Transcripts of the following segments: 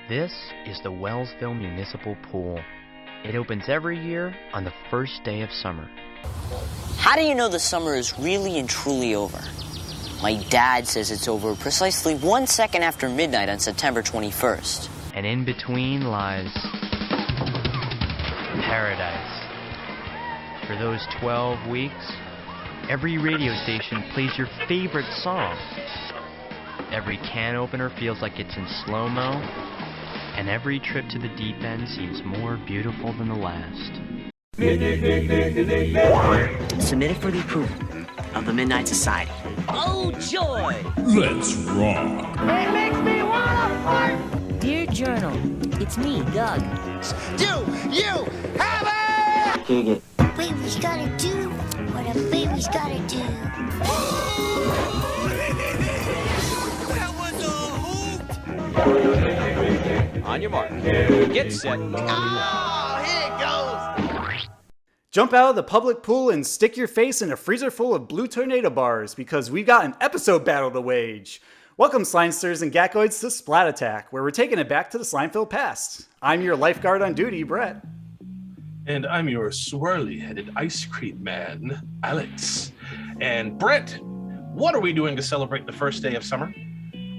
This is the Wellsville Municipal Pool. It opens every year on the first day of summer. How do you know the summer is really and truly over? My dad says it's over precisely 1 second after midnight on September 21st. And in between lies paradise. For those 12 weeks, every radio station plays your favorite song. Every can opener feels like it's in slow-mo, and every trip to the deep end seems more beautiful than the last. Submitted for the approval of the Midnight Society. Oh, joy! Let's rock. It makes me wanna fart! Dear Journal, it's me, Doug. You have it! Baby's gotta do what a baby's gotta do. That was a hoot! On your mark. Get set. Oh, here it goes! Jump out of the public pool and stick your face in a freezer full of blue tornado bars because we've got an episode battle to wage. Welcome, Slimesters and Gackoids, to Splat Attack, where we're taking it back to the Slimeville past. I'm your lifeguard on duty, Brett. And I'm your swirly-headed ice cream man, Alex. And Brett, what are we doing to celebrate the first day of summer?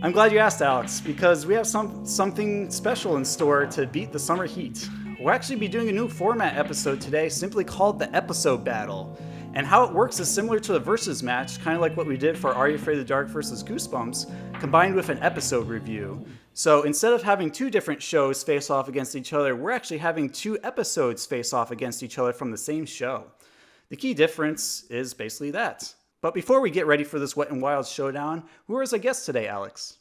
I'm glad you asked, Alex, because we have something special in store to beat the summer heat. We'll actually be doing a new format episode today, simply called the Episode Battle. And how it works is similar to a versus match, kind of like what we did for Are You Afraid of the Dark versus Goosebumps, combined with an episode review. So instead of having two different shows face off against each other, we're actually having two episodes face off against each other from the same show. The key difference is basically that. But before we get ready for this Wet n Wild showdown, who is our guest today, Alex?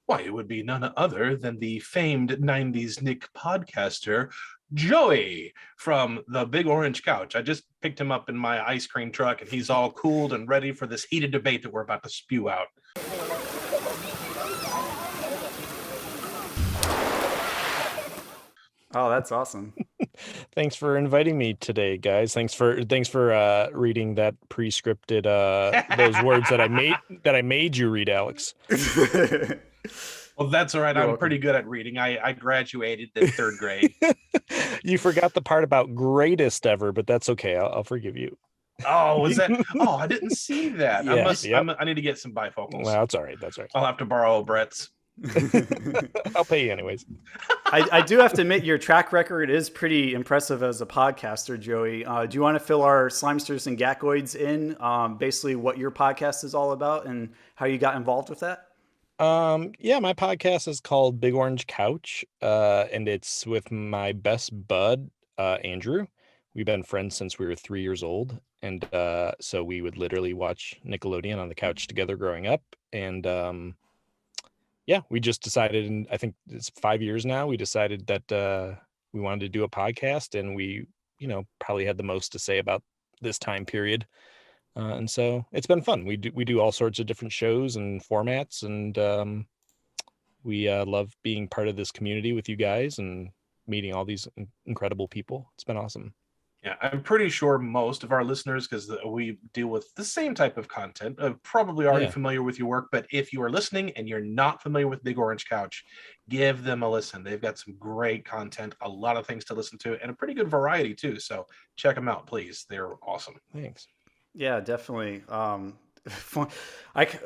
Why, it would be none other than the famed 90s Nick podcaster, Joey, from the Big Orange Couch. I just picked him up in my ice cream truck, and he's all cooled and ready for this heated debate that we're about to spew out. Oh, that's awesome. Thanks for inviting me today, guys. Thanks for reading that pre-scripted those words that I made you read, Alex. Well, that's all right. You're I'm welcome. pretty good at reading. I graduated in third grade. You forgot the part about greatest ever, but that's okay. I'll forgive you. Oh, was that? Oh, I didn't see that. Yeah, I need to get some bifocals. Well, that's all right. That's all right. I'll have to borrow Brett's. I'll pay you anyways. I do have to admit your track record is pretty impressive as a podcaster, Joey. Do you want to fill our Slimesters and Gackoids in basically what your podcast is all about and how you got involved with that? Yeah, my podcast is called Big Orange Couch, and it's with my best bud, Andrew. We've been friends since we were 3 years old, and so we would literally watch Nickelodeon on the couch together growing up, and yeah, we just decided, and I think it's 5 years now, we decided that we wanted to do a podcast, and we, probably had the most to say about this time period. And so it's been fun. We do all sorts of different shows and formats, and we love being part of this community with you guys and meeting all these incredible people. It's been awesome. Yeah, I'm pretty sure most of our listeners, because we deal with the same type of content, are probably already familiar with your work. But if you are listening and you're not familiar with Big Orange Couch, give them a listen. They've got some great content, a lot of things to listen to, and a pretty good variety too. So check them out, please. They're awesome. Thanks. Yeah, definitely.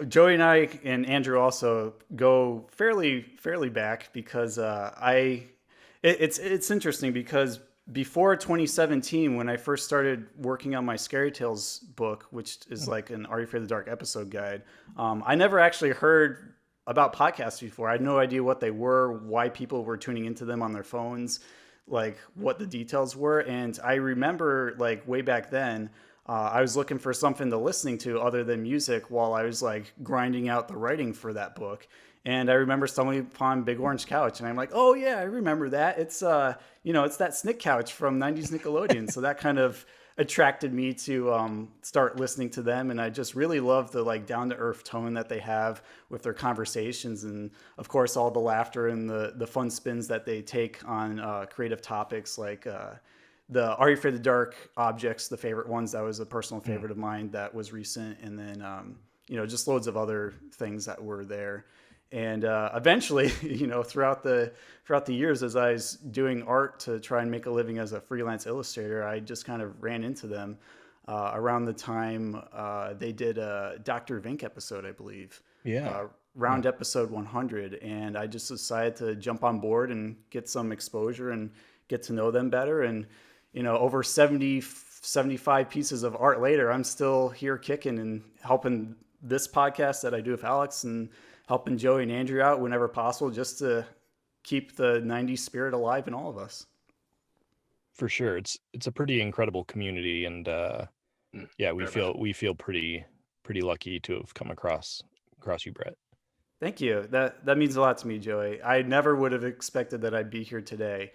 Joey and I and Andrew also go fairly back because it's interesting because before 2017, when I first started working on my Scary Tales book, which is like an Are You Afraid of the Dark episode guide, I never actually heard about podcasts before. I had no idea what they were, why people were tuning into them on their phones, like what the details were. And I remember like way back then, I was looking for something to listening to other than music while I was like grinding out the writing for that book. And I remember stumbling upon Big Orange Couch, and I'm like, oh yeah, I remember that. It's it's that Snick Couch from 90s Nickelodeon. So that kind of attracted me to start listening to them. And I just really love the like down to earth tone that they have with their conversations. And of course, all the laughter and the fun spins that they take on creative topics like the Are You Afraid of the Dark objects, the favorite ones. That was a personal favorite of mine that was recent. And then, just loads of other things that were there. And eventually, throughout the years, as I was doing art to try and make a living as a freelance illustrator, I just kind of ran into them around the time they did a Dr. Vink episode, I believe. Yeah. Round episode 100. And I just decided to jump on board and get some exposure and get to know them better. And, over 75 pieces of art later, I'm still here kicking and helping this podcast that I do with Alex and helping Joey and Andrew out whenever possible, just to keep the 90s spirit alive in all of us. For sure. It's a pretty incredible community. And we feel pretty lucky to have come across you, Brett. Thank you. That means a lot to me, Joey. I never would have expected that I'd be here today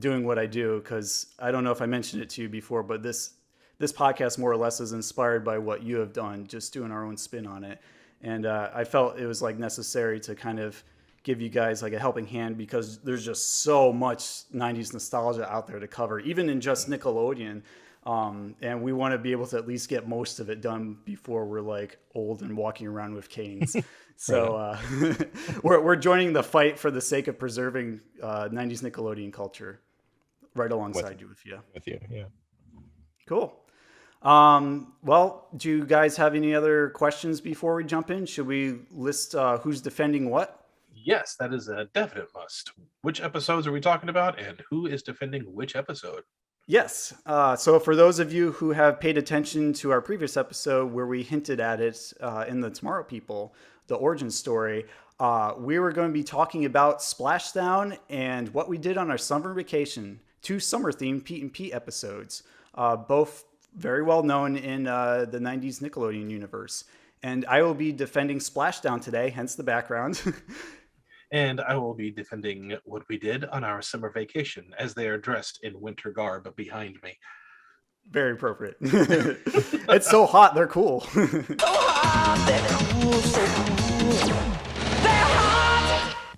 doing what I do, because I don't know if I mentioned it to you before, but this podcast more or less is inspired by what you have done, just doing our own spin on it. And I felt it was necessary to kind of give you guys a helping hand, because there's just so much 90s nostalgia out there to cover, even in just Nickelodeon. And we want to be able to at least get most of it done before we're old and walking around with canes. So we're joining the fight for the sake of preserving 90s Nickelodeon culture right alongside you. With you, yeah. Cool. Well, do you guys have any other questions before we jump in? Should we list who's defending what? Yes, that is a definite must. Which episodes are we talking about, and who is defending which episode? Yes. So for those of you who have paid attention to our previous episode where we hinted at it in the Tomorrow People, the origin story, we were going to be talking about Splashdown and what we did on our summer vacation. 2 summer-themed Pete and Pete episodes, both very well known in the 90s Nickelodeon universe. And I will be defending Splashdown today, hence the background. And I will be defending what we did on our summer vacation, as they are dressed in winter garb behind me. Very appropriate. It's so hot, they're cool.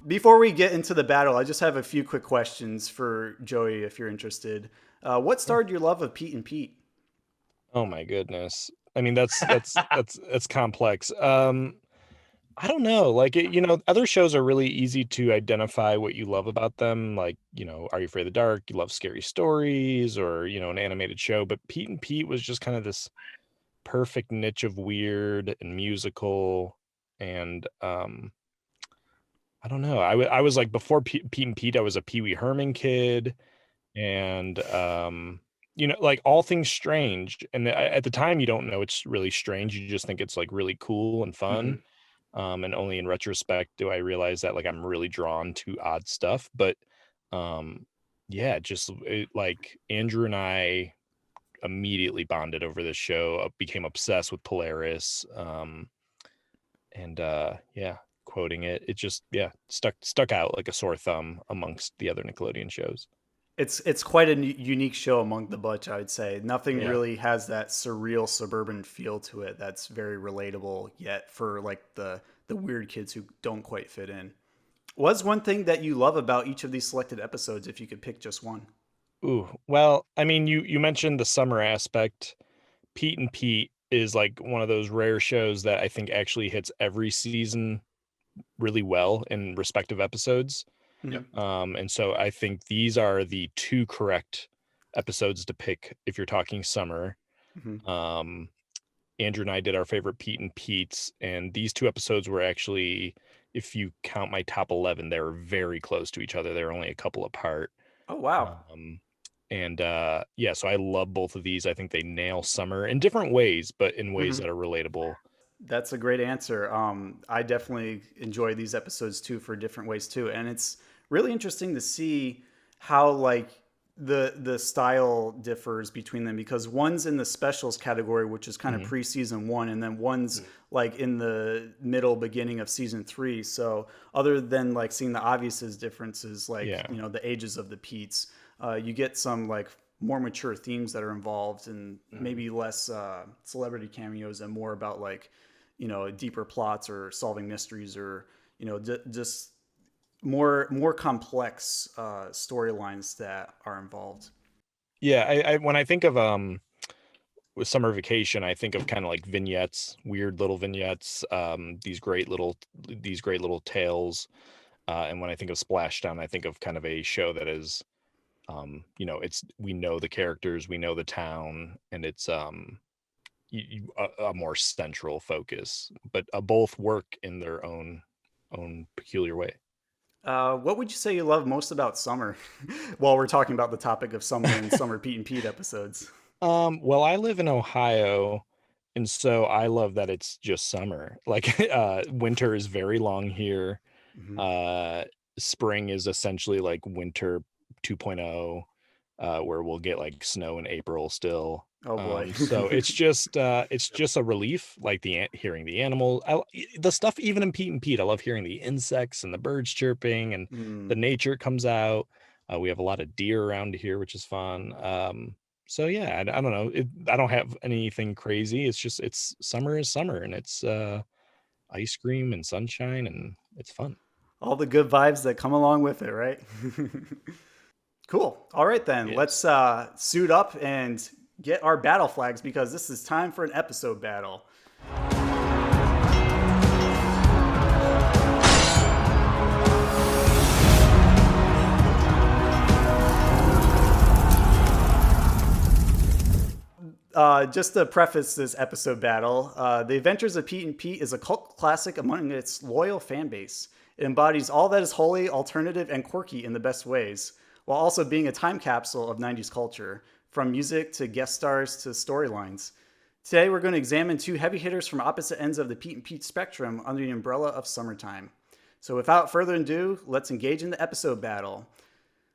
Before we get into the battle, I just have a few quick questions for Joey, if you're interested. What started your love of Pete and Pete? Oh my goodness. I mean, that's complex. I don't know. Other shows are really easy to identify what you love about them. Are You Afraid of the Dark? You love scary stories, or, an animated show. But Pete and Pete was just kind of this perfect niche of weird and musical. And I don't know. I was before Pete and Pete, I was a Pee Wee Herman kid. And, all things strange. And at the time, you don't know it's really strange. You just think it's really cool and fun. Mm-hmm. And only in retrospect do I realize that I'm really drawn to odd stuff. But Andrew and I immediately bonded over this show, became obsessed with Polaris. Quoting it just stuck out like a sore thumb amongst the other Nickelodeon shows. It's quite a unique show among the bunch, I would say. Nothing really has that surreal suburban feel to it that's very relatable yet for the weird kids who don't quite fit in. What's one thing that you love about each of these selected episodes, if you could pick just one? Ooh, well, I mean, you mentioned the summer aspect. Pete and Pete is one of those rare shows that I think actually hits every season really well in respective episodes. Yep. And so I think these are the 2 correct episodes to pick if you're talking summer. Mm-hmm. Andrew and I did our favorite Pete and Pete's, and these 2 episodes were actually, if you count my top 11, they were very close to each other. They're only a couple apart. Oh, wow. So I love both of these. I think they nail summer in different ways, but in ways that are relatable. That's a great answer. I definitely enjoy these episodes too for different ways too. And it's really interesting to see how the style differs between them, because one's in the specials category, which is kind of pre-season 1, and then one's in the beginning of season 3. So other than seeing the obvious differences, the ages of the Pete's, you get some more mature themes that are involved, and maybe less celebrity cameos and more about deeper plots or solving mysteries, or just more complex storylines that are involved. Yeah, I when I think of with summer vacation, I think of kind of like vignettes, weird little vignettes, these great little tales. And when I think of Splashdown, I think of kind of a show that is, we know the characters, we know the town, and it's a more central focus. But both work in their own peculiar way. What would you say you love most about summer? While we're talking about the topic of summer and summer Pete and Pete episodes. Well, I live in Ohio, and so I love that it's just summer. Like, winter is very long here. Mm-hmm. Spring is essentially like winter 2.0, where we'll get like snow in April still. Oh boy. So it's just a relief, like hearing the animals, the stuff even in Pete and Pete. I love hearing the insects and the birds chirping and the nature comes out. We have a lot of deer around here, which is fun. So yeah, I don't know. I don't have anything crazy. It's summer is summer, and it's ice cream and sunshine, and it's fun. All the good vibes that come along with it, right? Cool. All right, then. Yes. Let's suit up and get our battle flags, because this is time for an episode battle. Just to preface this episode battle, The Adventures of Pete and Pete is a cult classic among its loyal fan base. It embodies all that is holy, alternative, and quirky in the best ways, while also being a time capsule of 90s culture, from music to guest stars to storylines. Today, we're going to examine two heavy hitters from opposite ends of the Pete and Pete spectrum under the umbrella of summertime. So without further ado, let's engage in the episode battle.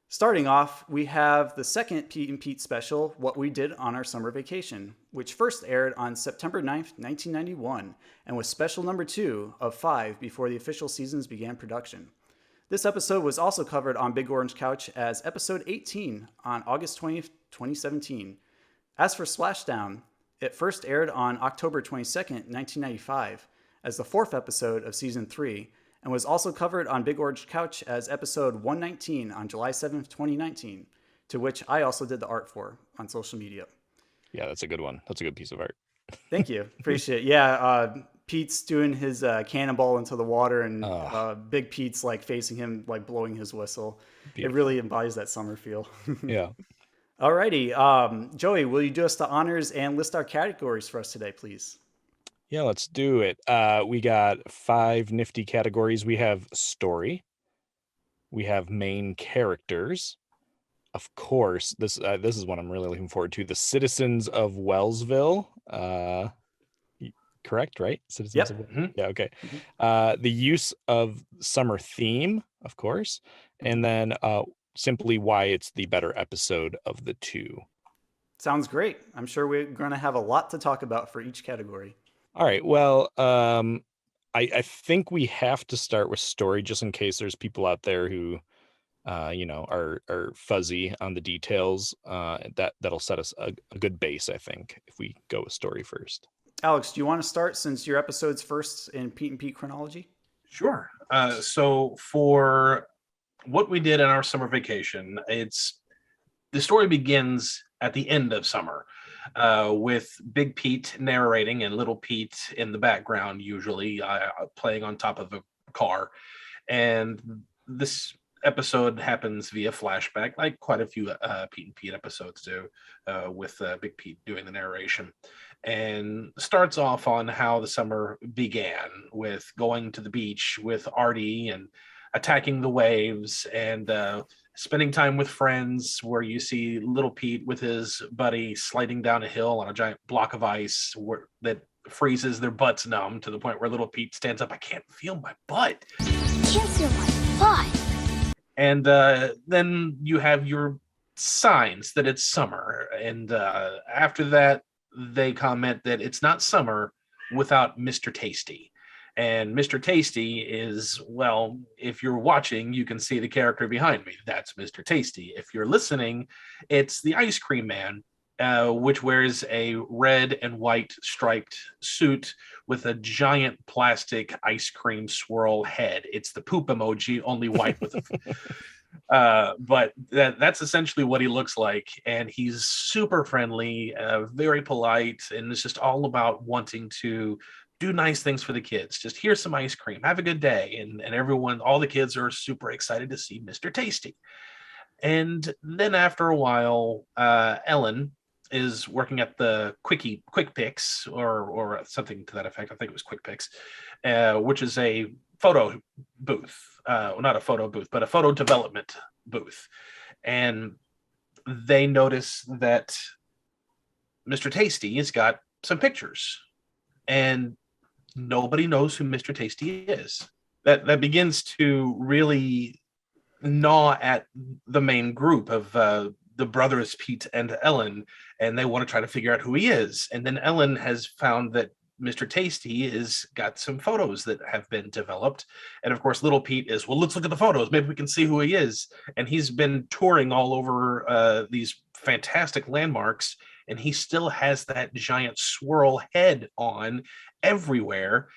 Starting off, we have the second Pete and Pete special, What We Did on Our Summer Vacation, which first aired on September 9th, 1991, and was special number 2 of 5 before the official seasons began production. This episode was also covered on Big Orange Couch as episode 18 on August 20th, 2017. As for Splashdown, it first aired on October 22nd, 1995, as the 4th episode of season 3, and was also covered on Big Orange Couch as episode 119 on July 7th, 2019, to which I also did the art for on social media. Yeah, that's a good one. That's a good piece of art. Thank you. Appreciate it. Yeah, Pete's doing his cannonball into the water, and Big Pete's like facing him, like blowing his whistle. Beautiful. It really embodies that summer feel. Yeah. Alrighty. Joey, will you do us the honors and list our categories for us today, please? Yeah, let's do it. We got 5 nifty categories. We have story. We have main characters. Of course, this is one I'm really looking forward to. The Citizens of Wellsville. Correct, right? Citizens of Mm-hmm. Yeah, okay. The use of summer theme, of course. And then simply why it's the better episode of the two. Sounds great. I'm sure we're going to have a lot to talk about for each category. All right. Well, I think we have to start with story, just in case there's people out there who, are fuzzy on the details. That'll set us a good base, I think, if we go with story first. Alex, do you want to start since your episode's first in Pete and Pete chronology? Sure. So for What We Did on Our Summer Vacation, the story begins at the end of summer. With Big Pete narrating and Little Pete in the background, usually playing on top of a car. And this episode happens via flashback, like quite a few Pete and Pete episodes do, with Big Pete doing the narration. And starts off on how the summer began, with going to the beach with Artie and attacking the waves, and spending time with friends, where you see Little Pete with his buddy sliding down a hill on a giant block of ice that freezes their butts numb to the point where Little Pete stands up. I can't feel my butt. Can't feel my butt. And then you have your signs that it's summer. And after that, they comment that it's not summer without Mr. Tastee. And Mr. Tastee is, well, if you're watching, you can see the character behind me. That's Mr. Tastee. If you're listening, it's the ice cream man, which wears a red and white striped suit with a giant plastic ice cream swirl head. It's the poop emoji, only white with But that's essentially what he looks like, and he's super friendly, very polite, and it's just all about wanting to do nice things for the kids. Just here's some ice cream, have a good day, and everyone, all the kids are super excited to see Mr. Tastee. And then after a while, Ellen is working at the Quick Picks or something to that effect. I think it was Quick Picks, which is a photo booth, not a photo booth, but a photo development booth. And they notice that Mr. Tastee has got some pictures, and nobody knows who Mr. Tastee is. That begins to really gnaw at the main group of the brothers Pete and Ellen, and they want to try to figure out who he is. And then Ellen has found that Mr. Tastee has got some photos that have been developed. And of course, little Pete is, well, let's look at the photos. Maybe we can see who he is. And he's been touring all over these fantastic landmarks, and he still has that giant swirl head on everywhere.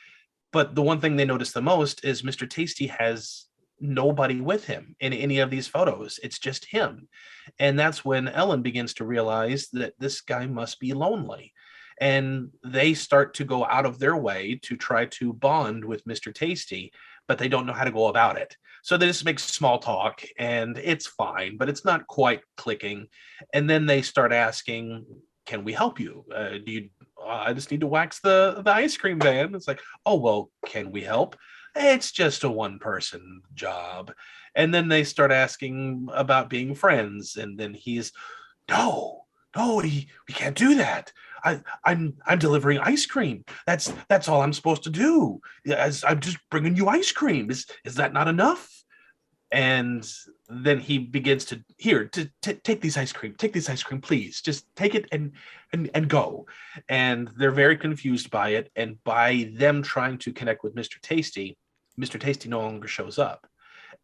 But the one thing they notice the most is Mr. Tastee has nobody with him in any of these photos. It's just him. And that's when Ellen begins to realize that this guy must be lonely. And they start to go out of their way to try to bond with Mr. Tastee, but they don't know how to go about it. So they just make small talk, and it's fine, but it's not quite clicking. And then they start asking, can we help you? I just need to wax the ice cream van. It's like, oh, well, can we help? It's just a one-person job. And then they start asking about being friends, and then he's, no, we can't do that. I'm delivering ice cream. That's all I'm supposed to do. I'm just bringing you ice cream. Is that not enough? And then he begins to take these ice cream. Take this ice cream, please. Just take it and go. And they're very confused by it. And by them trying to connect with Mr. Tastee no longer shows up.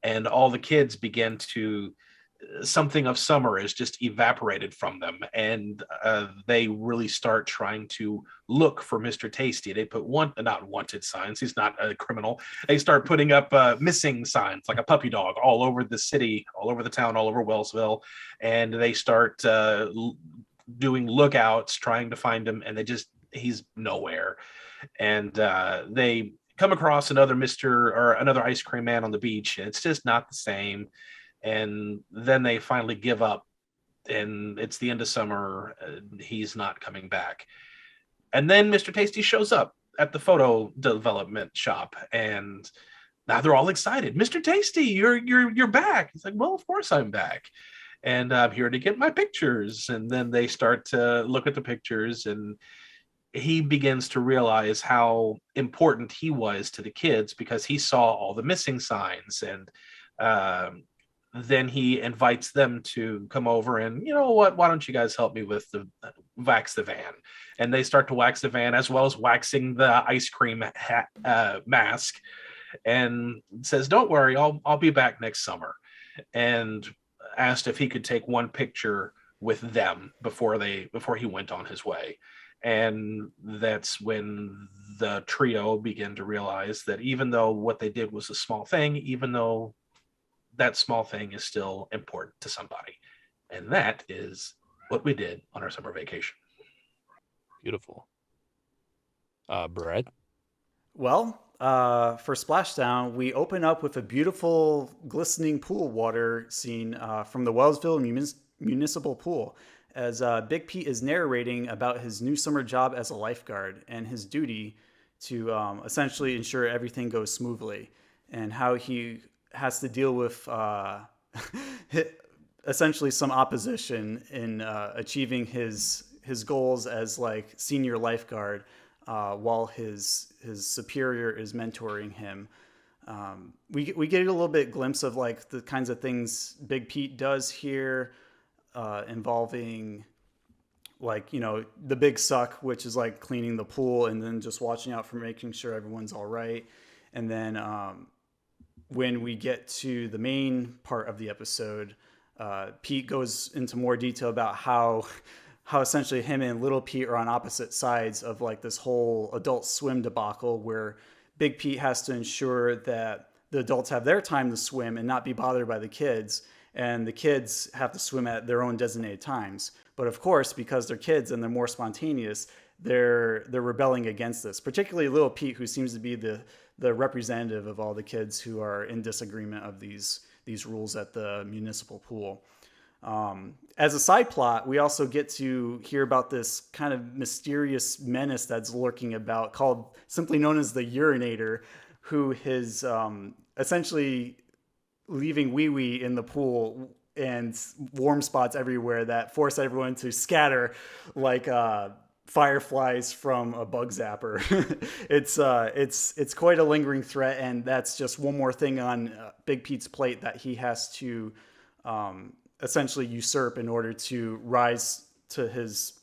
And all the kids begin to, something of summer is just evaporated from them, and they really start trying to look for Mr. Tastee. They put not wanted signs. He's not a criminal. They start putting up missing signs, like a puppy dog, all over the city, all over the town, all over Wellsville, and they start doing lookouts, trying to find him, and he's nowhere. And they come across another ice cream man on the beach, and it's just not the same. And then they finally give up, and it's the end of summer. He's not coming back. And then Mr. Tastee shows up at the photo development shop, and now they're all excited. Mr. Tastee, you're back. He's like, well, of course I'm back, and I'm here to get my pictures. And then they start to look at the pictures, and he begins to realize how important he was to the kids, because he saw all the missing signs. And then he invites them to come over and, you know what, why don't you guys help me with the wax the van? And they start to wax the van, as well as waxing the ice cream mask, and says, don't worry, I'll be back next summer. And asked if he could take one picture with them before he went on his way. And that's when the trio began to realize that even though what they did was a small thing, even though that small thing is still important to somebody. And that is what we did on our summer vacation. Beautiful. Brett? Well, for Splashdown, we open up with a beautiful glistening pool water scene from the Wellsville Municipal Pool, as Big Pete is narrating about his new summer job as a lifeguard and his duty to essentially ensure everything goes smoothly, and how he has to deal with essentially some opposition in achieving his goals as like senior lifeguard, while his superior is mentoring him. We get a little bit glimpse of like the kinds of things Big Pete does here, involving like, you know, the big suck, which is like cleaning the pool and then just watching out for making sure everyone's all right. And then when we get to the main part of the episode, Pete goes into more detail about how essentially him and Little Pete are on opposite sides of like this whole Adult Swim debacle, where Big Pete has to ensure that the adults have their time to swim and not be bothered by the kids, and the kids have to swim at their own designated times. But of course, because they're kids and they're more spontaneous, they're rebelling against this, particularly little Pete, who seems to be the representative of all the kids who are in disagreement of these rules at the municipal pool. As a side plot, we also get to hear about this kind of mysterious menace that's lurking about, called simply known as the urinator, who is essentially leaving wee-wee in the pool and warm spots everywhere that force everyone to scatter like fireflies from a bug zapper. It's quite a lingering threat, and that's just one more thing on Big Pete's plate that he has to essentially usurp in order to rise to his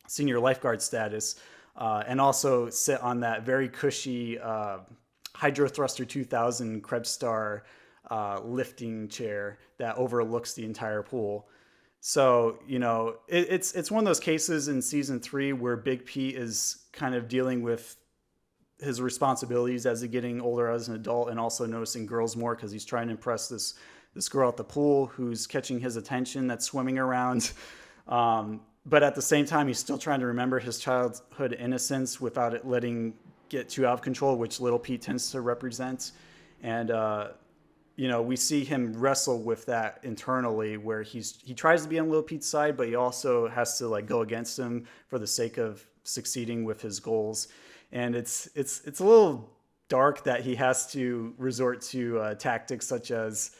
senior lifeguard status, and also sit on that very cushy Hydro Thruster 2000 Krebstar lifting chair that overlooks the entire pool. So, you know, it's one of those cases in season 3 where Big Pete is kind of dealing with his responsibilities as he's getting older as an adult, and also noticing girls more because he's trying to impress this girl at the pool who's catching his attention, that's swimming around. But at the same time, he's still trying to remember his childhood innocence without it letting get too out of control, which little Pete tends to represent. And, you know, we see him wrestle with that internally, where he tries to be on little Pete's side, but he also has to like go against him for the sake of succeeding with his goals. And it's a little dark that he has to resort to tactics such as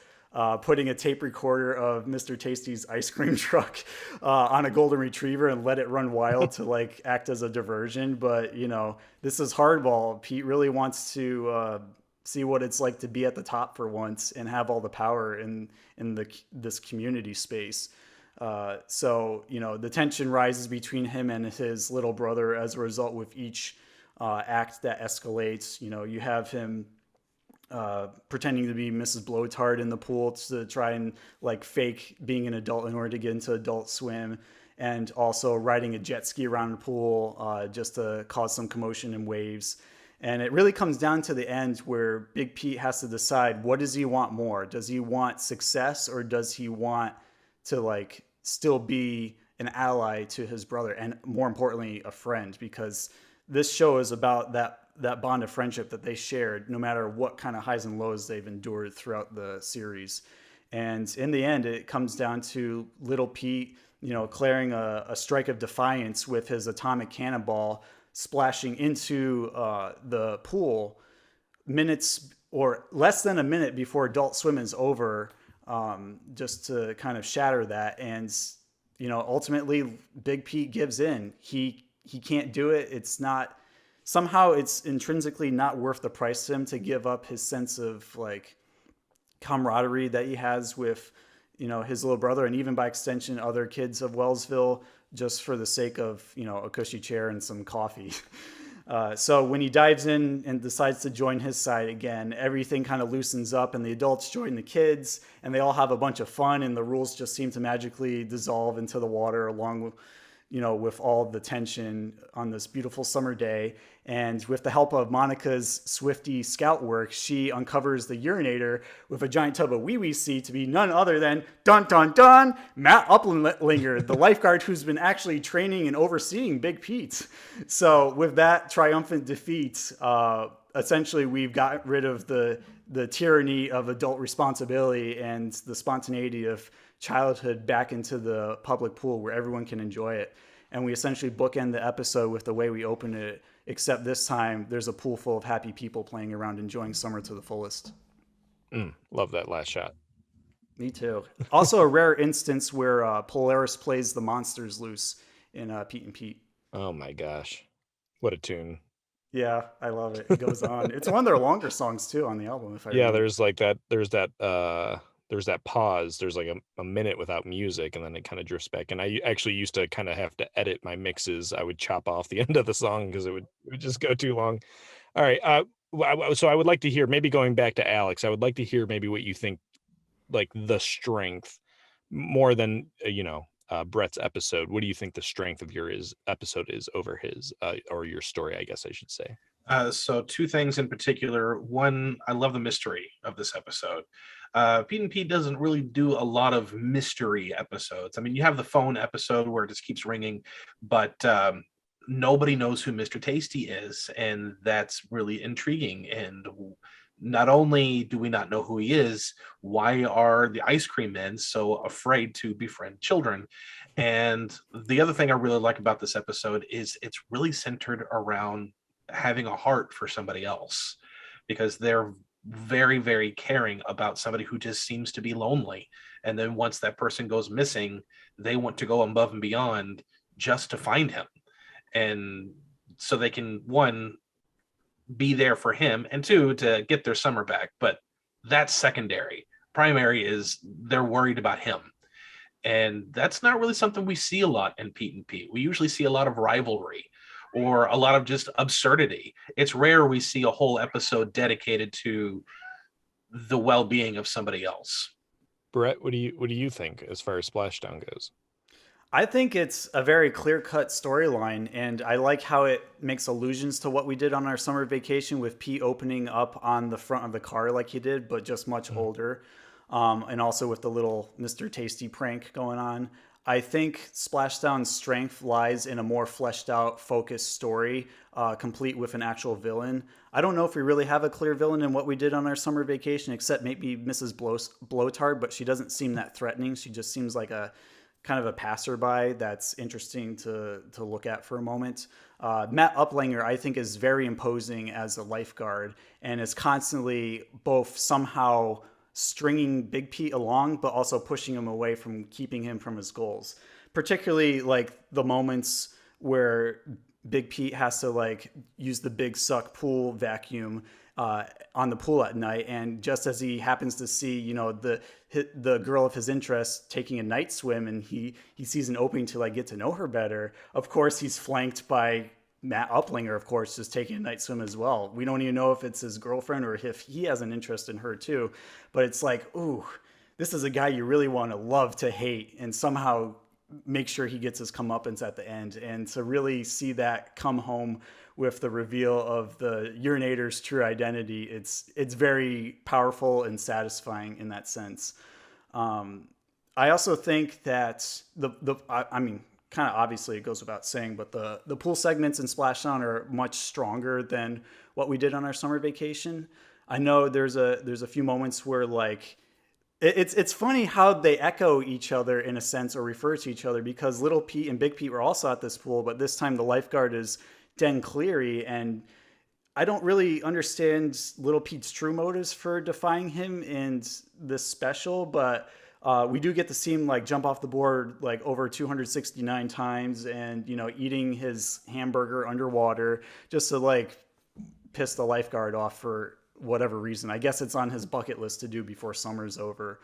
putting a tape recorder of Mr. Tastee's ice cream truck on a golden retriever and let it run wild to like act as a diversion. But, you know, this is hardball. Pete really wants to see what it's like to be at the top for once and have all the power in this community space. So, you know, the tension rises between him and his little brother as a result with each act that escalates. You know, you have him pretending to be Mrs. Blowtard in the pool to try and like fake being an adult in order to get into Adult Swim, and also riding a jet ski around the pool just to cause some commotion and waves. And it really comes down to the end where Big Pete has to decide, what does he want more? Does he want success, or does he want to like still be an ally to his brother, and more importantly, a friend? Because this show is about that bond of friendship that they shared, no matter what kind of highs and lows they've endured throughout the series. And in the end, it comes down to little Pete, you know, declaring a strike of defiance with his atomic cannonball, splashing into the pool minutes or less than a minute before Adult Swim is over, just to kind of shatter that. And, you know, ultimately Big Pete gives in. He can't do it. Somehow it's intrinsically not worth the price to him to give up his sense of like camaraderie that he has with, you know, his little brother, and even by extension other kids of Wellsville, just for the sake of, you know, a cushy chair and some coffee. So when he dives in and decides to join his side again, everything kind of loosens up, and the adults join the kids, and they all have a bunch of fun, and the rules just seem to magically dissolve into the water, along with, you know, with all the tension on this beautiful summer day. And with the help of Monica's swifty scout work, she uncovers the urinator with a giant tub of wee-wee sea to be none other than, dun dun dun, Matt Uplandlinger, the lifeguard who's been actually training and overseeing Big Pete. So with that triumphant defeat, essentially we've got rid of the tyranny of adult responsibility and the spontaneity of childhood back into the public pool where everyone can enjoy it. And we essentially bookend the episode with the way we open it, except this time there's a pool full of happy people playing around, enjoying summer to the fullest. Love that last shot. Me too. Also a rare instance where Polaris plays the monsters loose in Pete and Pete. Oh my gosh. What a tune. Yeah, I love it. It goes on. It's one of their longer songs too on the album. If I remember. There's that pause. There's like a minute without music, and then it kind of drifts back. And I actually used to kind of have to edit my mixes. I would chop off the end of the song because it would just go too long. All right. So I would like to hear, maybe going back to Alex, I would like to hear maybe what you think, like the strength more than, Brett's episode. What do you think the strength of your episode is over his, or your story, I guess I should say? So two things in particular. One, I love the mystery of this episode. Pete and Pete doesn't really do a lot of mystery episodes. I mean, you have the phone episode where it just keeps ringing, but nobody knows who Mr. Tastee is, and that's really intriguing. And not only do we not know who he is, why are the ice cream men so afraid to befriend children? And the other thing I really like about this episode is it's really centered around having a heart for somebody else, because they're very, very caring about somebody who just seems to be lonely. And then once that person goes missing, they want to go above and beyond just to find him. And so they can, one, be there for him, and two, to get their summer back. But that's secondary. Primary is they're worried about him. And that's not really something we see a lot in Pete and Pete. We usually see a lot of rivalry or a lot of just absurdity. It's rare we see a whole episode dedicated to the well-being of somebody else. Brett, what do you think as far as Splashdown goes? I think it's a very clear-cut storyline, and I like how it makes allusions to what we did on our summer vacation with Pete opening up on the front of the car like he did, but just much older, and also with the little Mr. Tastee prank going on. I think Splashdown's strength lies in a more fleshed out, focused story, complete with an actual villain. I don't know if we really have a clear villain in what we did on our summer vacation, except maybe Mrs. Blowtard, but she doesn't seem that threatening. She just seems like a kind of a passerby that's interesting to look at for a moment. Matt Uplinger, I think, is very imposing as a lifeguard and is constantly both somehow stringing Big Pete along, but also pushing him away from keeping him from his goals. Particularly like the moments where Big Pete has to like use the big suck pool vacuum on the pool at night, and just as he happens to see, you know, the girl of his interest taking a night swim, and he sees an opening to like get to know her better. Of course, he's flanked by Matt Uplinger, of course, just taking a night swim as well. We don't even know if it's his girlfriend or if he has an interest in her too. But it's like, ooh, this is a guy you really want to love to hate, and somehow make sure he gets his comeuppance at the end. And to really see that come home with the reveal of the urinator's true identity, it's very powerful and satisfying in that sense. I also think that I mean, kind of obviously it goes without saying, but the pool segments in Splashdown are much stronger than what we did on our summer vacation. I know there's a few moments where like it's funny how they echo each other in a sense, or refer to each other, because Little Pete and Big Pete were also at this pool, but this time the lifeguard is Den Cleary, and I don't really understand Little Pete's true motives for defying him in this special, but we do get to see him like jump off the board like over 269 times, and you know, eating his hamburger underwater just to like piss the lifeguard off for whatever reason. I guess it's on his bucket list to do before summer's over.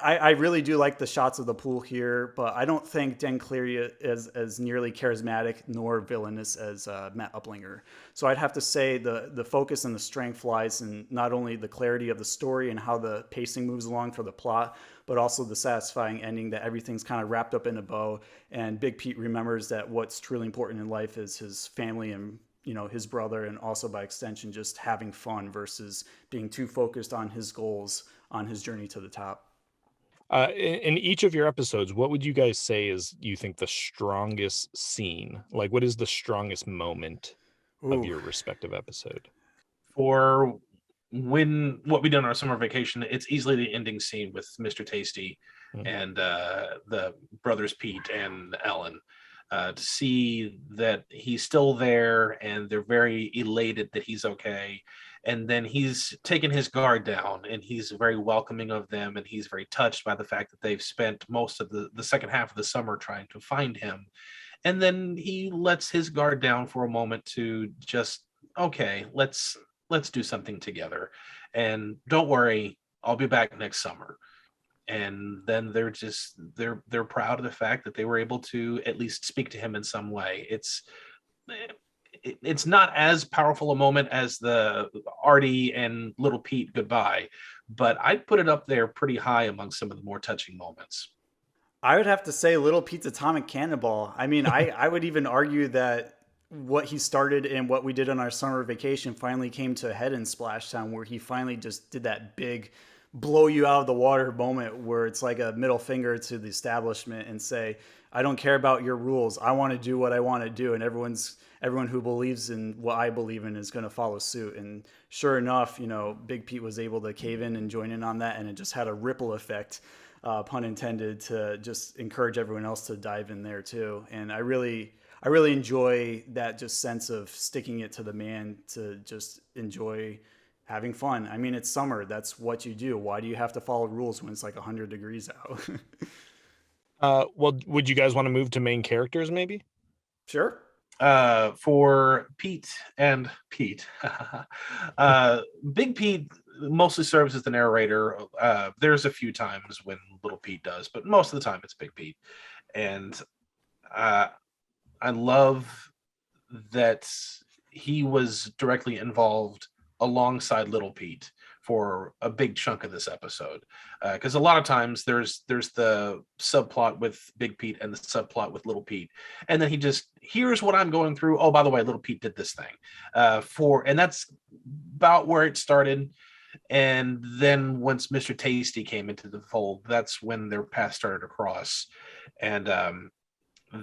I really do like the shots of the pool here, but I don't think Den Cleary is as nearly charismatic nor villainous as Matt Uplinger. So I'd have to say the focus and the strength lies in not only the clarity of the story and how the pacing moves along for the plot, but also the satisfying ending that everything's kind of wrapped up in a bow, and Big Pete remembers that what's truly important in life is his family and, you know, his brother, and also by extension just having fun versus being too focused on his goals on his journey to the top. In each of your episodes, what would you guys say is, you think, the strongest scene? Like, what is the strongest moment of your respective episode? For what we did on our summer vacation, it's easily the ending scene with Mr. Tastee and the brothers Pete and Ellen. To see that he's still there and they're very elated that he's okay. And then he's taken his guard down and he's very welcoming of them. And he's very touched by the fact that they've spent most of the second half of the summer trying to find him. And then he lets his guard down for a moment to just, okay, let's do something together. And don't worry, I'll be back next summer. And then they're proud of the fact that they were able to at least speak to him in some way. It's not as powerful a moment as the Artie and Little Pete goodbye, but I'd put it up there pretty high among some of the more touching moments. I would have to say Little Pete's atomic cannonball. I mean, I would even argue that what he started and what we did on our summer vacation finally came to a head in Splashdown, where he finally just did that big blow you out of the water moment where it's like a middle finger to the establishment and say, I don't care about your rules. I want to do what I want to do. And everyone who believes in what I believe in is going to follow suit. And sure enough, Big Pete was able to cave in and join in on that. And it just had a ripple effect, pun intended, to just encourage everyone else to dive in there too. And I really enjoy that just sense of sticking it to the man to just enjoy having fun. I mean, it's summer. That's what you do. Why do you have to follow rules when it's like 100 degrees out? Well, would you guys want to move to main characters maybe? Sure. For Pete and Pete, Big Pete mostly serves as the narrator. There's a few times when Little Pete does, but most of the time it's Big Pete. And I love that he was directly involved alongside Little Pete for a big chunk of this episode, because a lot of times there's the subplot with Big Pete and the subplot with Little Pete, and then he just, here's what I'm going through. Oh, by the way, Little Pete did this thing, and that's about where it started. And then once Mr. Tastee came into the fold, that's when their paths started to cross, and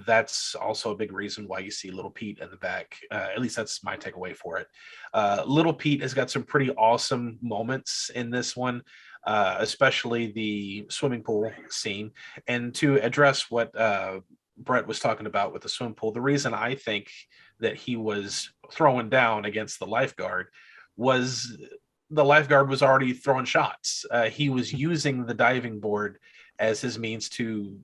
that's also a big reason why you see Little Pete in the back. At least that's my takeaway for it. Little Pete has got some pretty awesome moments in this one, especially the swimming pool scene. And to address what Brett was talking about with the swimming pool, the reason I think that he was throwing down against the lifeguard was the lifeguard was already throwing shots. He was using the diving board as his means to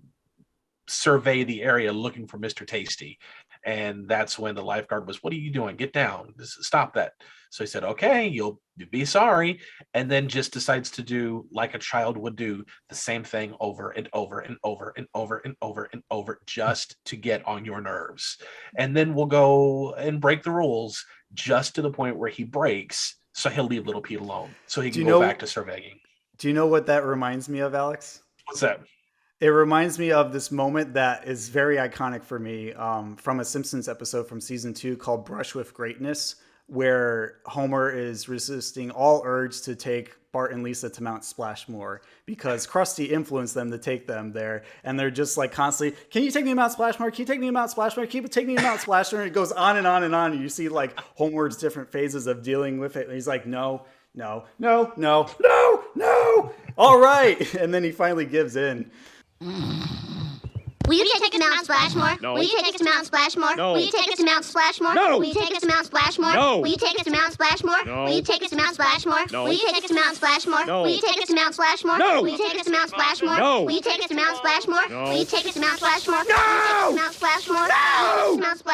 survey the area looking for Mr. Tastee. And that's when the lifeguard was, what are you doing? Get down. Stop that. So he said, okay, you'll be sorry. And then just decides to do, like a child would do, the same thing over and over and over and over and over and over, just to get on your nerves. And then we'll go and break the rules just to the point where he breaks, so he'll leave Little Pete alone so he can go back to surveying. Do you know what that reminds me of, Alex? What's that? It reminds me of this moment that is very iconic for me, from a Simpsons episode from season 2 called Brush with Greatness, where Homer is resisting all urge to take Bart and Lisa to Mount Splashmore because Krusty influenced them to take them there. And they're just like constantly, can you take me to Mount Splashmore? Can you take me to Mount Splashmore? Can you take me to Mount Splashmore? And it goes on and on and on. And you see like Homer's different phases of dealing with it. And he's like, no. All right. And then he finally gives in. Will you take us to Mount Splashmore? No. Will you take us to Mount Splashmore? No. Will you take us to Mount Splashmore? No. Will you take us to Mount Splashmore? No. Will you take us to Mount Splashmore? No. Will you take us to Mount Splashmore? No. Will you take us to Mount Splashmore? No. Will you take us to Mount Splashmore? No. Will you take us to Mount Splashmore? No. Will you take us to Mount Splashmore? No. Will you take us to Mount Splashmore? No. Will you take us to Mount Splashmore? No. Will you take us to Mount Splashmore?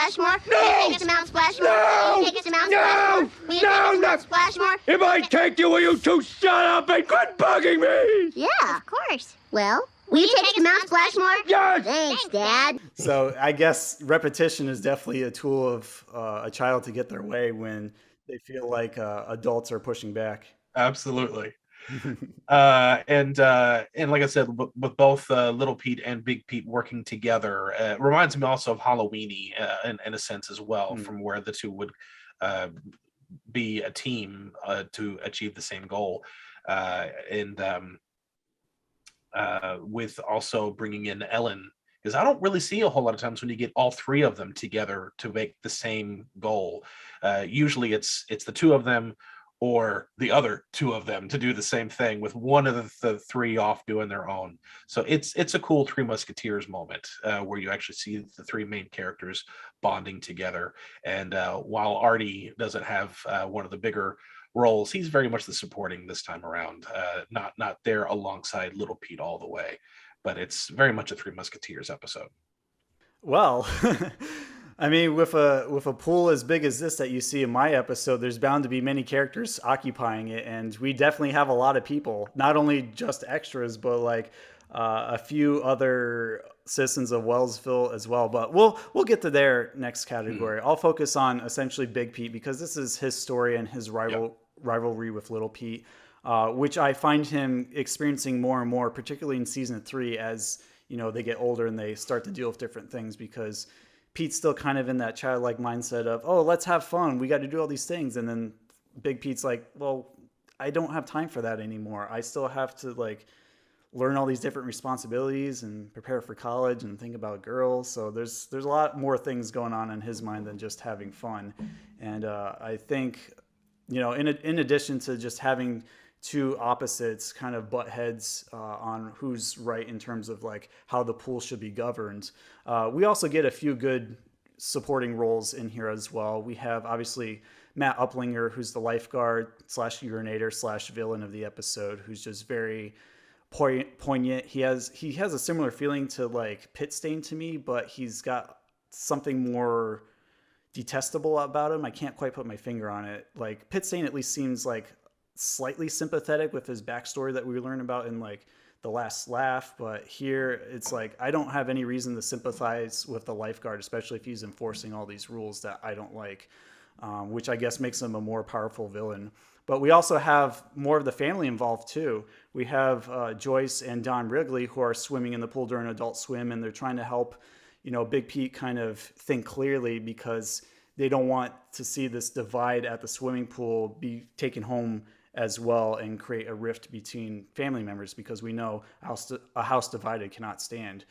No. Will you take us to Mount Splashmore? No. Will you take us to Mount No. Splashmore? Will you take us to No. Mount Splashmore? If I take you, will you two shut up and quit bugging me? Yeah, of course. Well, will you take us to Mount Splashmore? Yes. Thanks, Dad. So I guess repetition is definitely a tool of a child to get their way when they feel like adults are pushing back. Absolutely. And like I said, with both Little Pete and Big Pete working together, it reminds me also of Halloweeny in a sense as well, from where the two would be a team to achieve the same goal. With also bringing in Ellen, because I don't really see a whole lot of times when you get all three of them together to make the same goal. Usually it's the two of them or the other two of them to do the same thing, with one of the three off doing their own. So it's a cool Three Musketeers moment where you actually see the three main characters bonding together. And while Artie doesn't have one of the bigger roles, he's very much the supporting this time around, not there alongside Little Pete all the way, but it's very much a Three Musketeers episode. Well, I mean, with a pool as big as this that you see in my episode, there's bound to be many characters occupying it, and we definitely have a lot of people, not only just extras, but like a few other citizens of Wellsville as well. But we'll get to their next category. I'll focus on essentially Big Pete because this is his story and his rivalry with Little Pete, which I find him experiencing more and more, particularly in season 3, as you know they get older and they start to deal with different things. Because Pete's still kind of in that childlike mindset of, oh, let's have fun. We got to do all these things. And then Big Pete's like, well, I don't have time for that anymore. I still have to like learn all these different responsibilities and prepare for college and think about girls. So there's a lot more things going on in his mind than just having fun. And I think, you know, in addition to just having two opposites kind of butt heads on who's right in terms of like how the pool should be governed, we also get a few good supporting roles in here as well. We have obviously Matt Uplinger, who's the lifeguard / urinator / villain of the episode, who's just very poignant. He has a similar feeling to like Pit Stain to me, but he's got something more detestable about him. I can't quite put my finger on it. Like Pit Stain at least seems like slightly sympathetic with his backstory that we learn about in like The Last Laugh, but here it's like I don't have any reason to sympathize with the lifeguard, especially if he's enforcing all these rules that I don't like, which I guess makes him a more powerful villain. But we also have more of the family involved too. We have Joyce and Don Wrigley, who are swimming in the pool during Adult Swim, and they're trying to help, you know, Big Pete kind of think clearly, because they don't want to see this divide at the swimming pool be taken home as well and create a rift between family members, because we know a house divided cannot stand.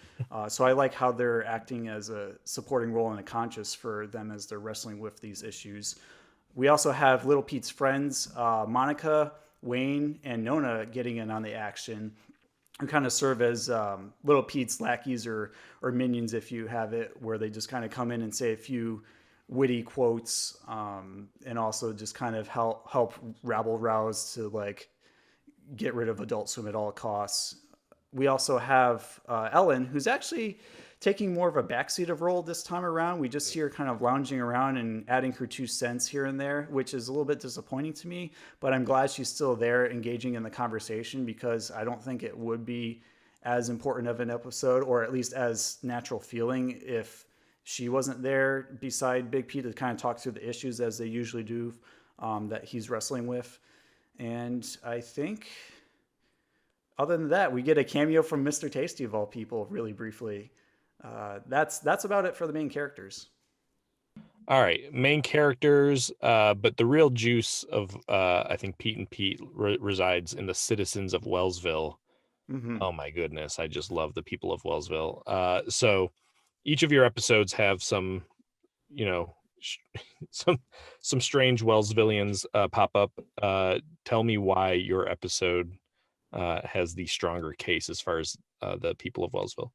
So I like how they're acting as a supporting role and a conscience for them as they're wrestling with these issues. We also have Little Pete's friends, Monica, Wayne, and Nona getting in on the action, who kind of serve as Little Pete's lackeys or minions, if you have it, where they just kind of come in and say a few witty quotes, and also just kind of help rabble rouse to like get rid of Adult Swim at all costs. We also have Ellen, who's actually taking more of a backseat role this time around. We just see her kind of lounging around and adding her 2 cents here and there, which is a little bit disappointing to me, but I'm glad she's still there engaging in the conversation, because I don't think it would be as important of an episode, or at least as natural feeling, if she wasn't there beside Big Pete to kind of talk through the issues as they usually do that he's wrestling with. And I think other than that, we get a cameo from Mr. Tastee of all people really briefly. That's about it for the main characters. All right, main characters, but the real juice of I think Pete and Pete resides in the citizens of Wellsville. Mm-hmm. Oh my goodness, I just love the people of Wellsville. So each of your episodes have some, you know, some strange Wellsvillians pop up. Tell me why your episode has the stronger case as far as the people of Wellsville.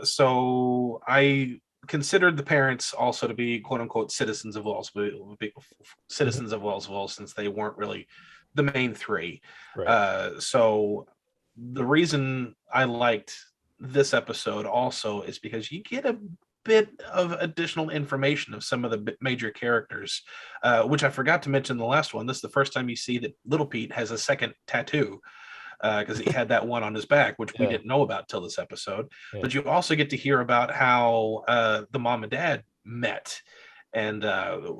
So I considered the parents also to be quote unquote citizens of Wellsville, since they weren't really the main three. Right. So the reason I liked this episode also is because you get a bit of additional information of some of the major characters, which I forgot to mention in the last one. This is the first time you see that Little Pete has a second tattoo, because he had that one on his back, which we didn't know about till this episode. Yeah. But you also get to hear about how the mom and dad met, and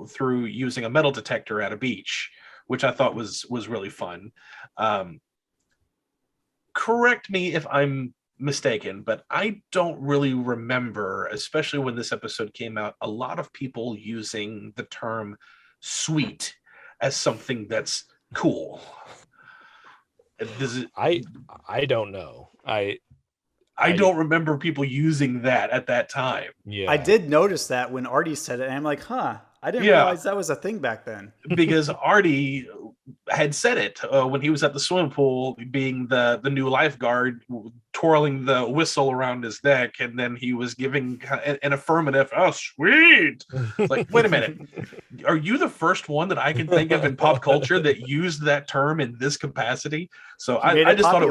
through using a metal detector at a beach, which I thought was really fun. Correct me if I'm mistaken, but I don't really remember, especially when this episode came out, a lot of people using the term sweet as something that's cool. I don't know. I don't remember people using that at that time. Yeah, I did notice that when Artie said it, and I'm like, huh, I didn't realize that was a thing back then. Because Artie had said it when he was at the swimming pool, being the new lifeguard, twirling the whistle around his neck, and then he was giving an affirmative, oh, sweet. Like, wait a minute. Are you the first one that I can think of in pop culture that used that term in this capacity? So I just thought it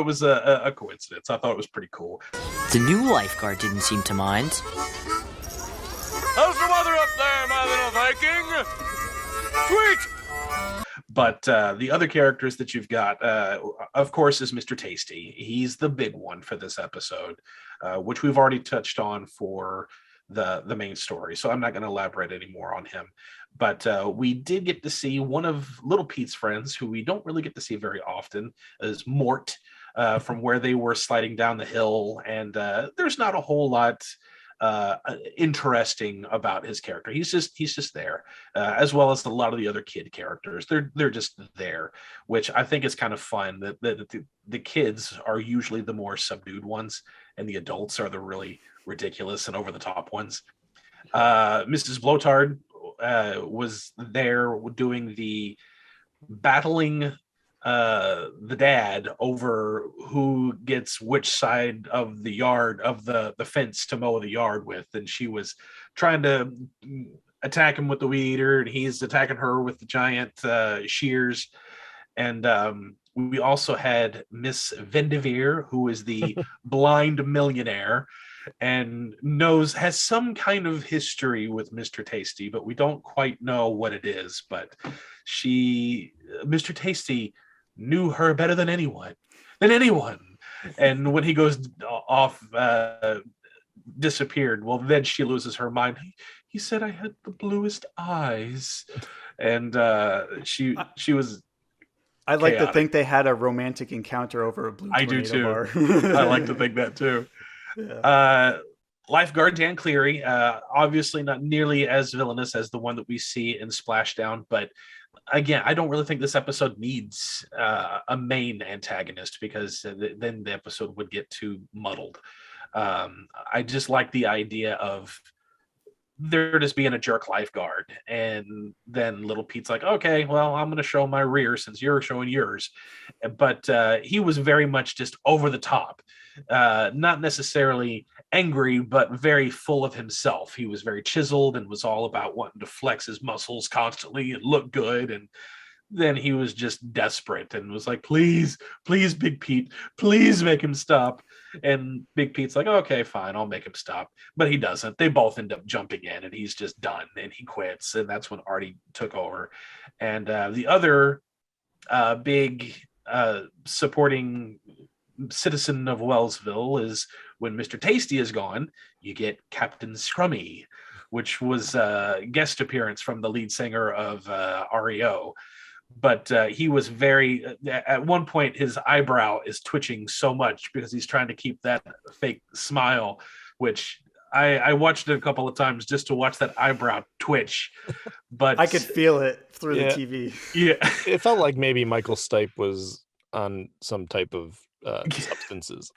was a coincidence. I thought it was pretty cool. The new lifeguard didn't seem to mind. How's the weather up there, my little Viking? Sweet! But the other characters that you've got, of course, is Mr. Tastee. He's the big one for this episode, which we've already touched on for the main story. So I'm not going to elaborate any more on him. But we did get to see one of Little Pete's friends, who we don't really get to see very often, is Mort, from where they were sliding down the hill. And there's not a whole lot interesting about his character. He's just there, as well as a lot of the other kid characters. They're just there, which I think is kind of fun. That the kids are usually the more subdued ones, and the adults are the really ridiculous and over the top ones. Mrs. Blotard was there doing the battling the dad over who gets which side of the yard of the fence to mow the yard with, and she was trying to attack him with the weed eater, and he's attacking her with the giant shears. And we also had Miss Vendevere, who is the blind millionaire and has some kind of history with Mr. Tastee, but we don't quite know what it is. But Mr. Tastee knew her better than anyone. And when he goes off, disappeared, well, then she loses her mind. He said I had the bluest eyes. And she was I'd like to think they had a romantic encounter over a blue tornado bar. I like to think that too. Yeah. Lifeguard Dan Cleary, obviously not nearly as villainous as the one that we see in Splashdown, but again, I don't really think this episode needs a main antagonist, because then the episode would get too muddled. I just like the idea of there just being a jerk lifeguard, and then little Pete's like, okay, well, I'm going to show my rear since you're showing yours. But he was very much just over the top, not necessarily angry, but very full of himself. He was very chiseled and was all about wanting to flex his muscles constantly and look good. And then he was just desperate and was like, please, Big Pete, please make him stop. And Big Pete's like, okay, fine, I'll make him stop. But he doesn't. They both end up jumping in, and he's just done, and he quits. And that's when Artie took over. And the other big supporting citizen of Wellsville is when Mr. Tastee is gone, you get Captain Scrummy, which was a guest appearance from the lead singer of REO. But he was at one point, his eyebrow is twitching so much because he's trying to keep that fake smile, which I watched it a couple of times just to watch that eyebrow twitch. But I could feel it through the TV. Yeah. It felt like maybe Michael Stipe was on some type of substances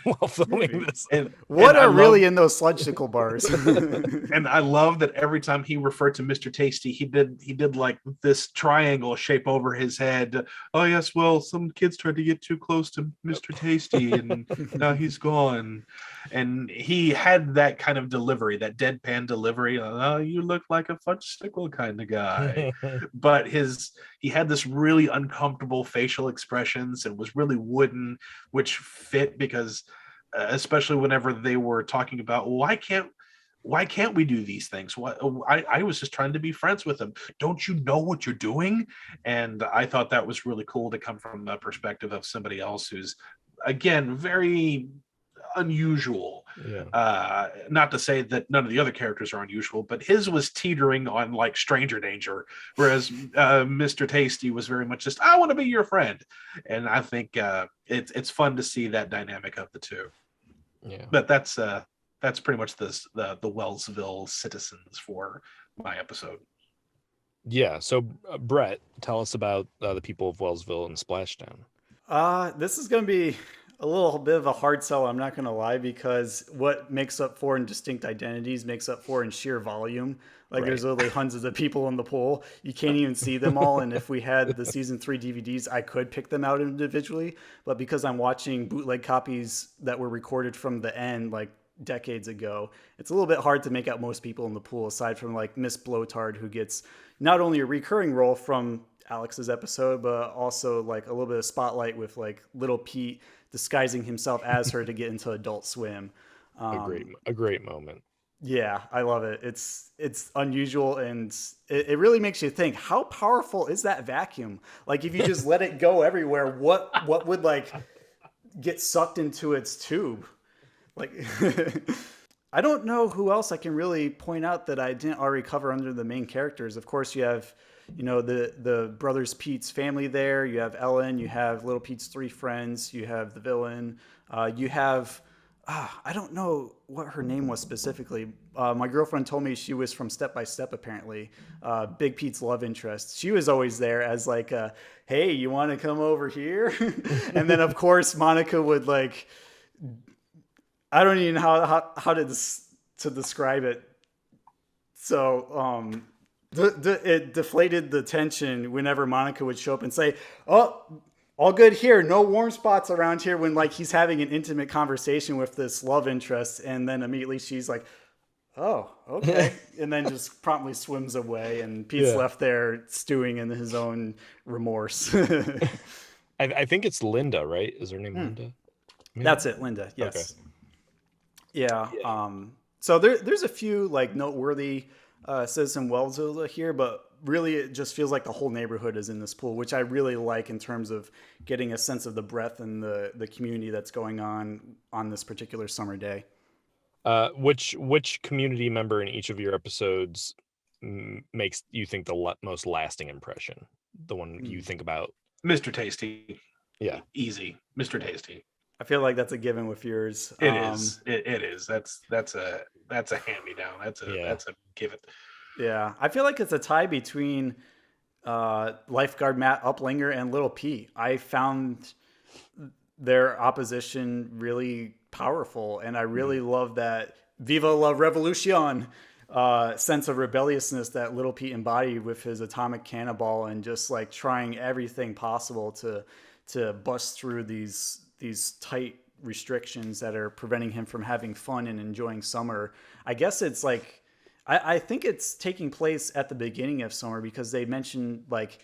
while filming this. What are really in those sludgesicle bars? And I love that every time he referred to Mr. Tastee, he did like this triangle shape over his head. Oh yes, well, some kids tried to get too close to Mr. Tastee, and now he's gone. And he had that kind of delivery, that deadpan delivery. Oh, you look like a fudgesicle kind of guy. But he had this really uncomfortable facial expressions and was really wooden, which fit because especially whenever they were talking about why can't we do these things? I was just trying to be friends with him. Don't you know what you're doing? And I thought that was really cool to come from the perspective of somebody else who's, again, very unusual. Yeah. Not to say that none of the other characters are unusual, but his was teetering on like stranger danger, whereas Mr. Tastee was very much just, I want to be your friend. And I think it's fun to see that dynamic of the two. Yeah. But that's pretty much the Wellsville citizens for my episode. Yeah. So Brett, tell us about the people of Wellsville and Splashdown. This is going to be a little bit of a hard sell, I'm not going to lie, because what makes up 4 in distinct identities makes up 4 in sheer volume. Like, There's literally hundreds of people in the pool. You can't even see them all. And if we had the season 3 DVDs, I could pick them out individually. But because I'm watching bootleg copies that were recorded from the end, like decades ago, it's a little bit hard to make out most people in the pool, aside from like Miss Blotard, who gets not only a recurring role from Alex's episode, but also like a little bit of spotlight with like little Pete disguising himself as her to get into Adult Swim. A great moment. Yeah, I love it. It's unusual, and it really makes you think, how powerful is that vacuum? Like, if you just let it go everywhere, what would like get sucked into its tube? Like, I don't know who else I can really point out that I didn't already cover under the main characters. Of course, you have, the brothers Pete's family there. You have Ellen. You have little Pete's 3 friends. You have the villain. You have I don't know what her name was specifically. My girlfriend told me she was from Step by Step, apparently. Big Pete's love interest. She was always there as like, hey, you want to come over here? And then, of course, Monica would like, I don't even know how to describe it. So it deflated the tension whenever Monica would show up and say, oh, all good here. No warm spots around here, when like he's having an intimate conversation with this love interest. And then immediately she's like, oh, okay. And then just promptly swims away. And Pete's left there stewing in his own remorse. I think it's Linda, right? Is her name Linda? Maybe? That's it, Linda. Yes. Okay. Yeah. So there's a few like noteworthy citizen Wellsville here, but really it just feels like the whole neighborhood is in this pool, which I really like in terms of getting a sense of the breadth and the community that's going on this particular summer day. Which community member in each of your episodes makes you think the most lasting impression? The one you think about? Mr. Tastee. Yeah. Easy. Mr. Tastee. I feel like that's a given with yours. It is. It is. That's a hand-me-down. That's a given. Yeah. I feel like it's a tie between lifeguard Matt Uplinger and Little P. I found their opposition really powerful, and I really love that Viva la Revolution sense of rebelliousness that Little Pete embodied with his atomic cannonball, and just like trying everything possible to bust through these tight restrictions that are preventing him from having fun and enjoying summer. I guess it's like, I think it's taking place at the beginning of summer, because they mentioned like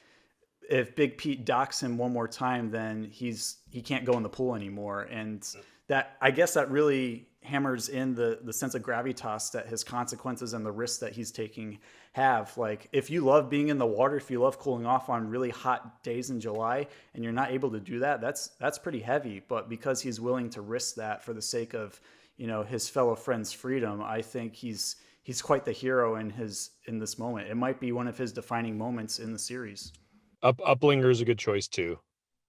if Big Pete docks him one more time, then he can't go in the pool anymore. And that, I guess that really hammers in the sense of gravitas that his consequences and the risks that he's taking have. Like, if you love being in the water, if you love cooling off on really hot days in July and you're not able to do that, that's pretty heavy. But because he's willing to risk that for the sake of, his fellow friends' freedom, I think he's quite the hero in this moment. It might be one of his defining moments in the series. Uplinger is a good choice too.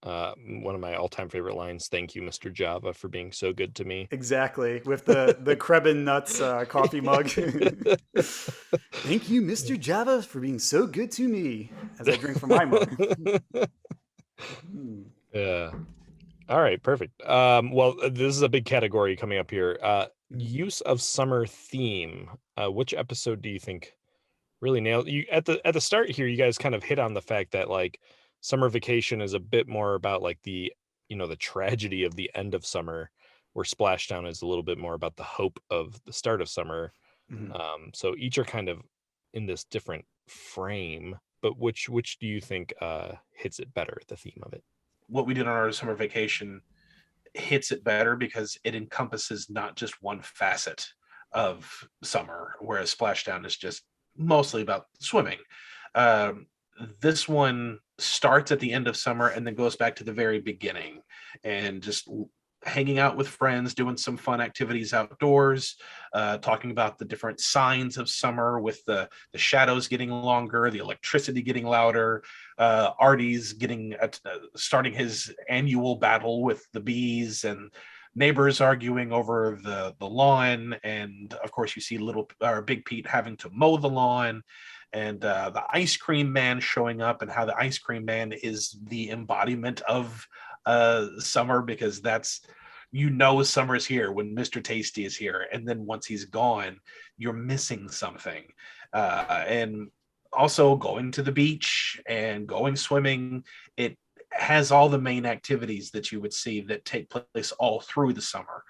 One of my all-time favorite lines, "Thank you, Mr. Java, for being so good to me." Exactly, with the Krebin Nuts coffee mug. "Thank you, Mr. Java, for being so good to me," as I drink from my mug. Yeah. All right, perfect. Well, this is a big category coming up here. Use of summer theme. Which episode do you think really nailed you at the start here? You guys kind of hit on the fact that like Summer Vacation is a bit more about like the tragedy of the end of summer, where Splashdown is a little bit more about the hope of the start of summer. Mm-hmm. So each are kind of in this different frame, but which do you think hits it better, the theme of it? What we did on our Summer Vacation hits it better because it encompasses not just one facet of summer, whereas Splashdown is just mostly about swimming. This one starts at the end of summer and then goes back to the very beginning, and just hanging out with friends, doing some fun activities outdoors, talking about the different signs of summer, with the shadows getting longer, the electricity getting louder, Artie's starting his annual battle with the bees, and neighbors arguing over the lawn, and of course you see Big Pete having to mow the lawn, and the ice cream man showing up, and how the ice cream man is the embodiment of summer, because that's, summer's here when Mr. Tastee is here, and then once he's gone, you're missing something. And also going to the beach and going swimming, it has all the main activities that you would see that take place all through the summer.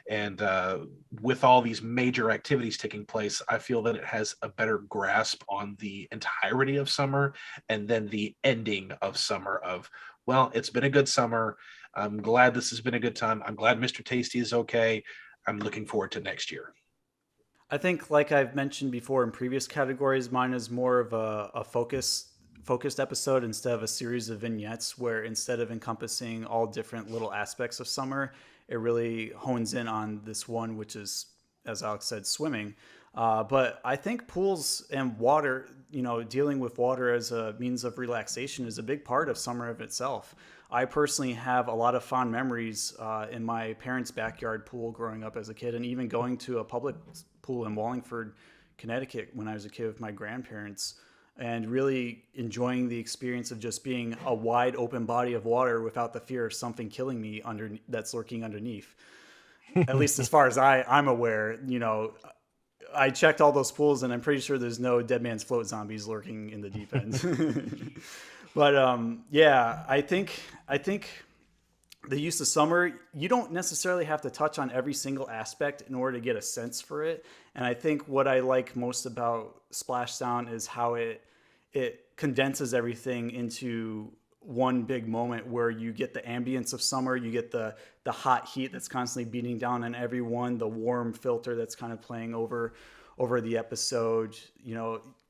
And with all these major activities taking place, I feel that it has a better grasp on the entirety of summer, and then the ending of summer of, well, it's been a good summer. I'm glad this has been a good time. I'm glad Mr. Tastee is okay. I'm looking forward to next year. I think, like I've mentioned before in previous categories, mine is more of a focused episode instead of a series of vignettes, where instead of encompassing all different little aspects of summer, it really hones in on this one, which is, as Alex said, swimming. But I think pools and water, dealing with water as a means of relaxation is a big part of summer of itself. I personally have a lot of fond memories in my parents' backyard pool growing up as a kid, and even going to a public pool in Wallingford, Connecticut when I was a kid with my grandparents, and really enjoying the experience of just being a wide open body of water without the fear of something killing me that's lurking underneath. At least as far as I'm aware, I checked all those pools and I'm pretty sure there's no Dead Man's Float zombies lurking in the deep end. But I think the use of summer, you don't necessarily have to touch on every single aspect in order to get a sense for it. And I think what I like most about Splashdown is how it condenses everything into one big moment where you get the ambience of summer, you get the hot heat that's constantly beating down on everyone, the warm filter that's kind of playing over the episode.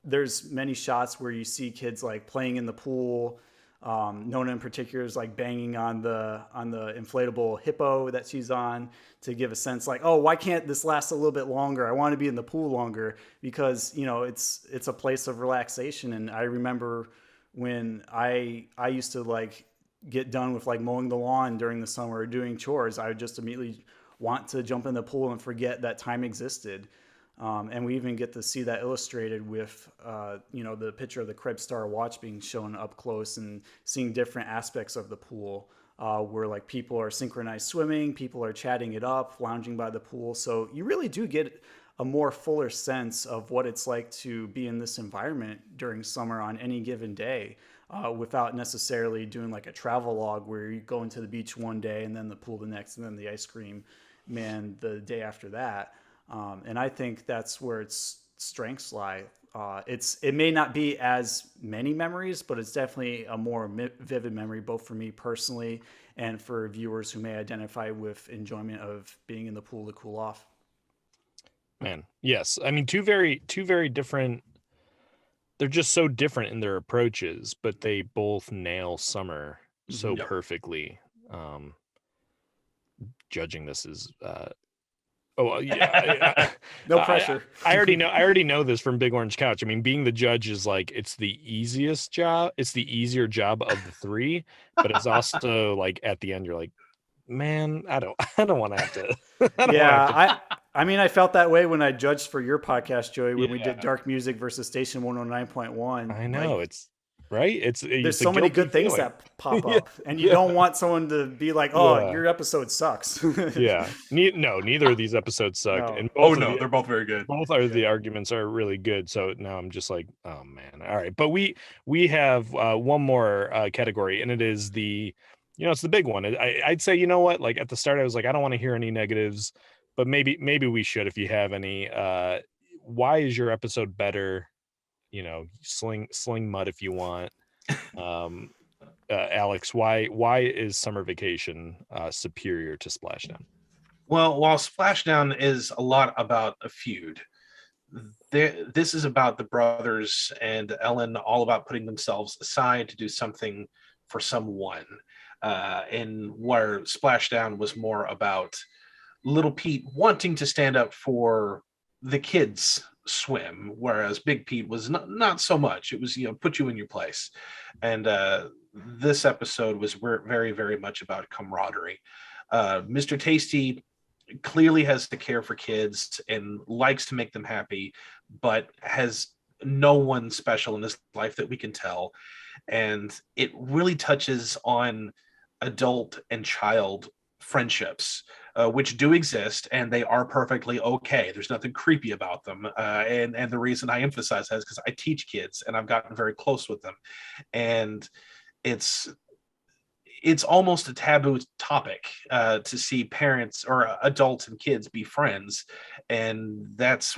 There's many shots where you see kids like playing in the pool. Nona in particular is like banging on the inflatable hippo that she's on to give a sense like, oh, why can't this last a little bit longer? I want to be in the pool longer because it's a place of relaxation. And I remember when I used to like get done with like mowing the lawn during the summer or doing chores, I would just immediately want to jump in the pool and forget that time existed. And we even get to see that illustrated with, the picture of the Krebs-Star watch being shown up close and seeing different aspects of the pool where like people are synchronized swimming, people are chatting it up, lounging by the pool. So you really do get a more fuller sense of what it's like to be in this environment during summer on any given day without necessarily doing like a travel log where you go into the beach one day and then the pool the next and then the ice cream man the day after that. And I think that's where its strengths lie. It may not be as many memories, but it's definitely a more vivid memory, both for me personally and for viewers who may identify with enjoyment of being in the pool to cool off. Man, yes. I mean, two very different. They're just so different in their approaches, but they both nail summer so perfectly. Judging this is no pressure. I already know this from Big Orange Couch. I mean, being the judge is like it's the easiest job. It's the easier job of the three, but it's also like at the end you're like, man, I don't want to have to. I mean, I felt that way when I judged for your podcast, Joey, when we did Dark Music versus Station 109.1. I know, right. There's so many good things that pop up, and you don't want someone to be like, "Oh, your episode sucks." Neither of these episodes suck. No. And they're both very good. Both are the arguments are really good. So now I'm just like, oh man, all right. But we have one more category, and it is it's the big one. I'd say, you know what? Like at the start, I was like, I don't want to hear any negatives, but maybe we should if you have any. Why is your episode better? Sling mud if you want. Alex, why is Summer Vacation superior to Splashdown? Well, while Splashdown is a lot about a feud, this is about the brothers and Ellen all about putting themselves aside to do something for someone. And where Splashdown was more about little Pete wanting to stand up for the kids swim, whereas Big Pete was not so much. It was put you in your place. And this episode was very, very much about camaraderie. Mr. Tastee clearly has to care for kids and likes to make them happy, but has no one special in his life that we can tell. And it really touches on adult and child friendships, which do exist, and they are perfectly okay. There's nothing creepy about them. And the reason I emphasize that is because I teach kids and I've gotten very close with them. And it's almost a taboo topic to see parents or adults and kids be friends. And that's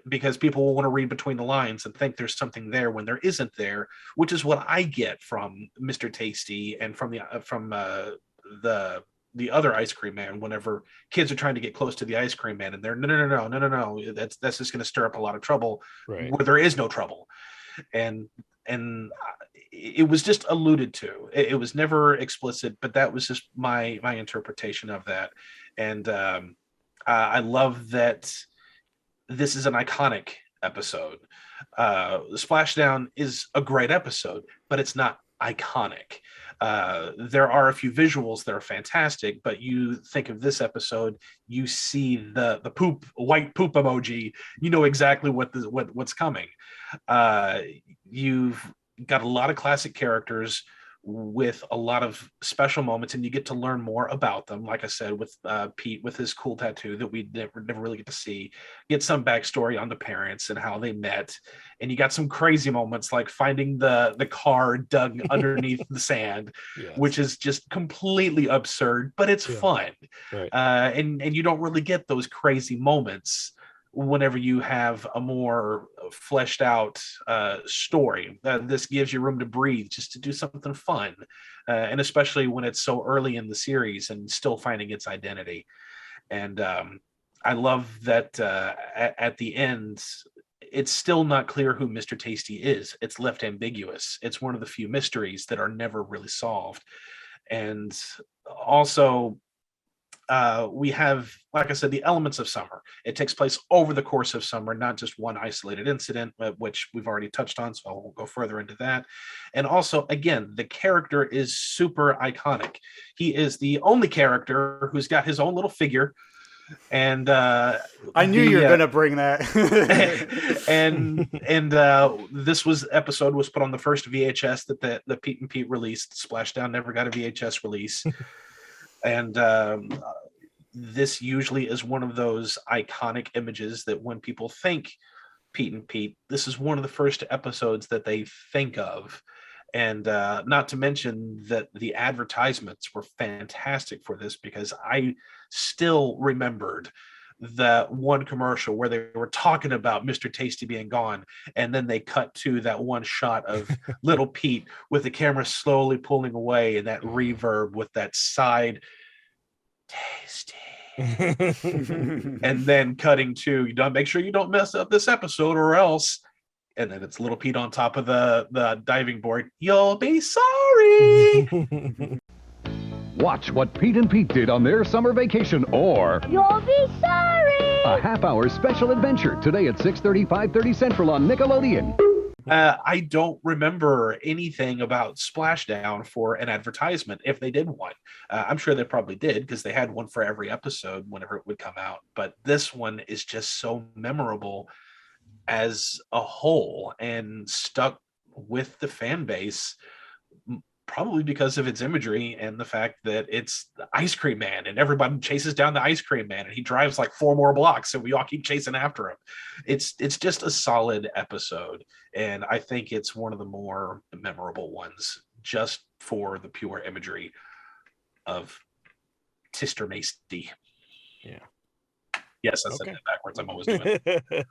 because people will want to read between the lines and think there's something there when there isn't there, which is what I get from Mr. Tastee and from the other ice cream man whenever kids are trying to get close to the ice cream man and they're no, that's just going to stir up a lot of trouble, right, where there is no trouble. And it was just alluded to. It was never explicit, but that was just my interpretation of that. And I love that this is an iconic episode. Splashdown is a great episode, but it's not iconic. There are a few visuals that are fantastic, but you think of this episode, you see the white poop emoji, you know exactly what's coming. You've got a lot of classic characters with a lot of special moments, and you get to learn more about them. Like I said, with Pete with his cool tattoo that we never really get to see, get some backstory on the parents and how they met, and you got some crazy moments like finding the car dug underneath the sand, which is just completely absurd, but it's fun. Right. And you don't really get those crazy moments whenever you have a more fleshed out story. This gives you room to breathe, just to do something fun, and especially when it's so early in the series and still finding its identity. And I love that at the end, it's still not clear who Mr. Tastee is. It's left ambiguous. It's one of the few mysteries that are never really solved. And also, we have, like I said, the elements of summer. It takes place over the course of summer, not just one isolated incident, which we've already touched on, so I won't go further into that. And also, again, the character is super iconic. He is the only character who's got his own little figure. And I knew you were going to bring that. and this episode was put on the first VHS that the Pete and Pete released. Splashdown never got a VHS release. And this usually is one of those iconic images that when people think Pete and Pete, this is one of the first episodes that they think of. And not to mention that the advertisements were fantastic for this, because I still remembered that one commercial where they were talking about Mr. Tastee being gone, and then they cut to that one shot of little Pete with the camera slowly pulling away and that reverb with that side Tasty. And then cutting to, you don't make sure you don't mess up this episode or else. And then it's little Pete on top of the diving board. You'll be sorry. Watch what Pete and Pete did on their summer vacation, or You'll be sorry! A half-hour special adventure today at 6:30, 5:30 Central on Nickelodeon. I don't remember anything about Splashdown for an advertisement, if they did one. I'm sure they probably did, because they had one for every episode whenever it would come out. But this one is just so memorable as a whole and stuck with the fan base, probably because of its imagery and the fact that it's the Ice Cream Man and everybody chases down the Ice Cream Man and he drives like 4 more blocks and we all keep chasing after him. It's just a solid episode, and I think it's one of the more memorable ones just for the pure imagery of Tister Macy. Yeah. Yes, I said that backwards. I'm always doing it.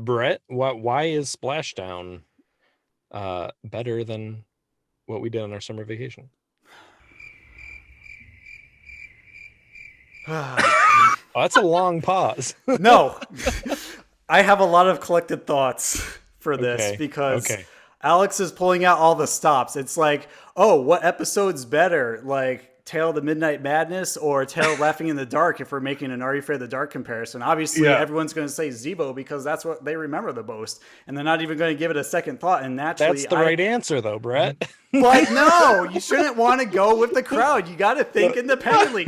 Brett, why is Splashdown better than what we did on our summer vacation? Oh, that's a long pause. No, I have a lot of collected thoughts for this because Alex is pulling out all the stops. It's like, oh, what episode's better? Like Tale of the Midnight Madness or Tale of Laughing in the Dark, if we're making an Are You Afraid of the Dark comparison. Obviously, everyone's going to say Zebo because that's what they remember the most, and they're not even going to give it a second thought. And naturally, that's the right answer, though, Brett. But no, you shouldn't want to go with the crowd. You got to think independently.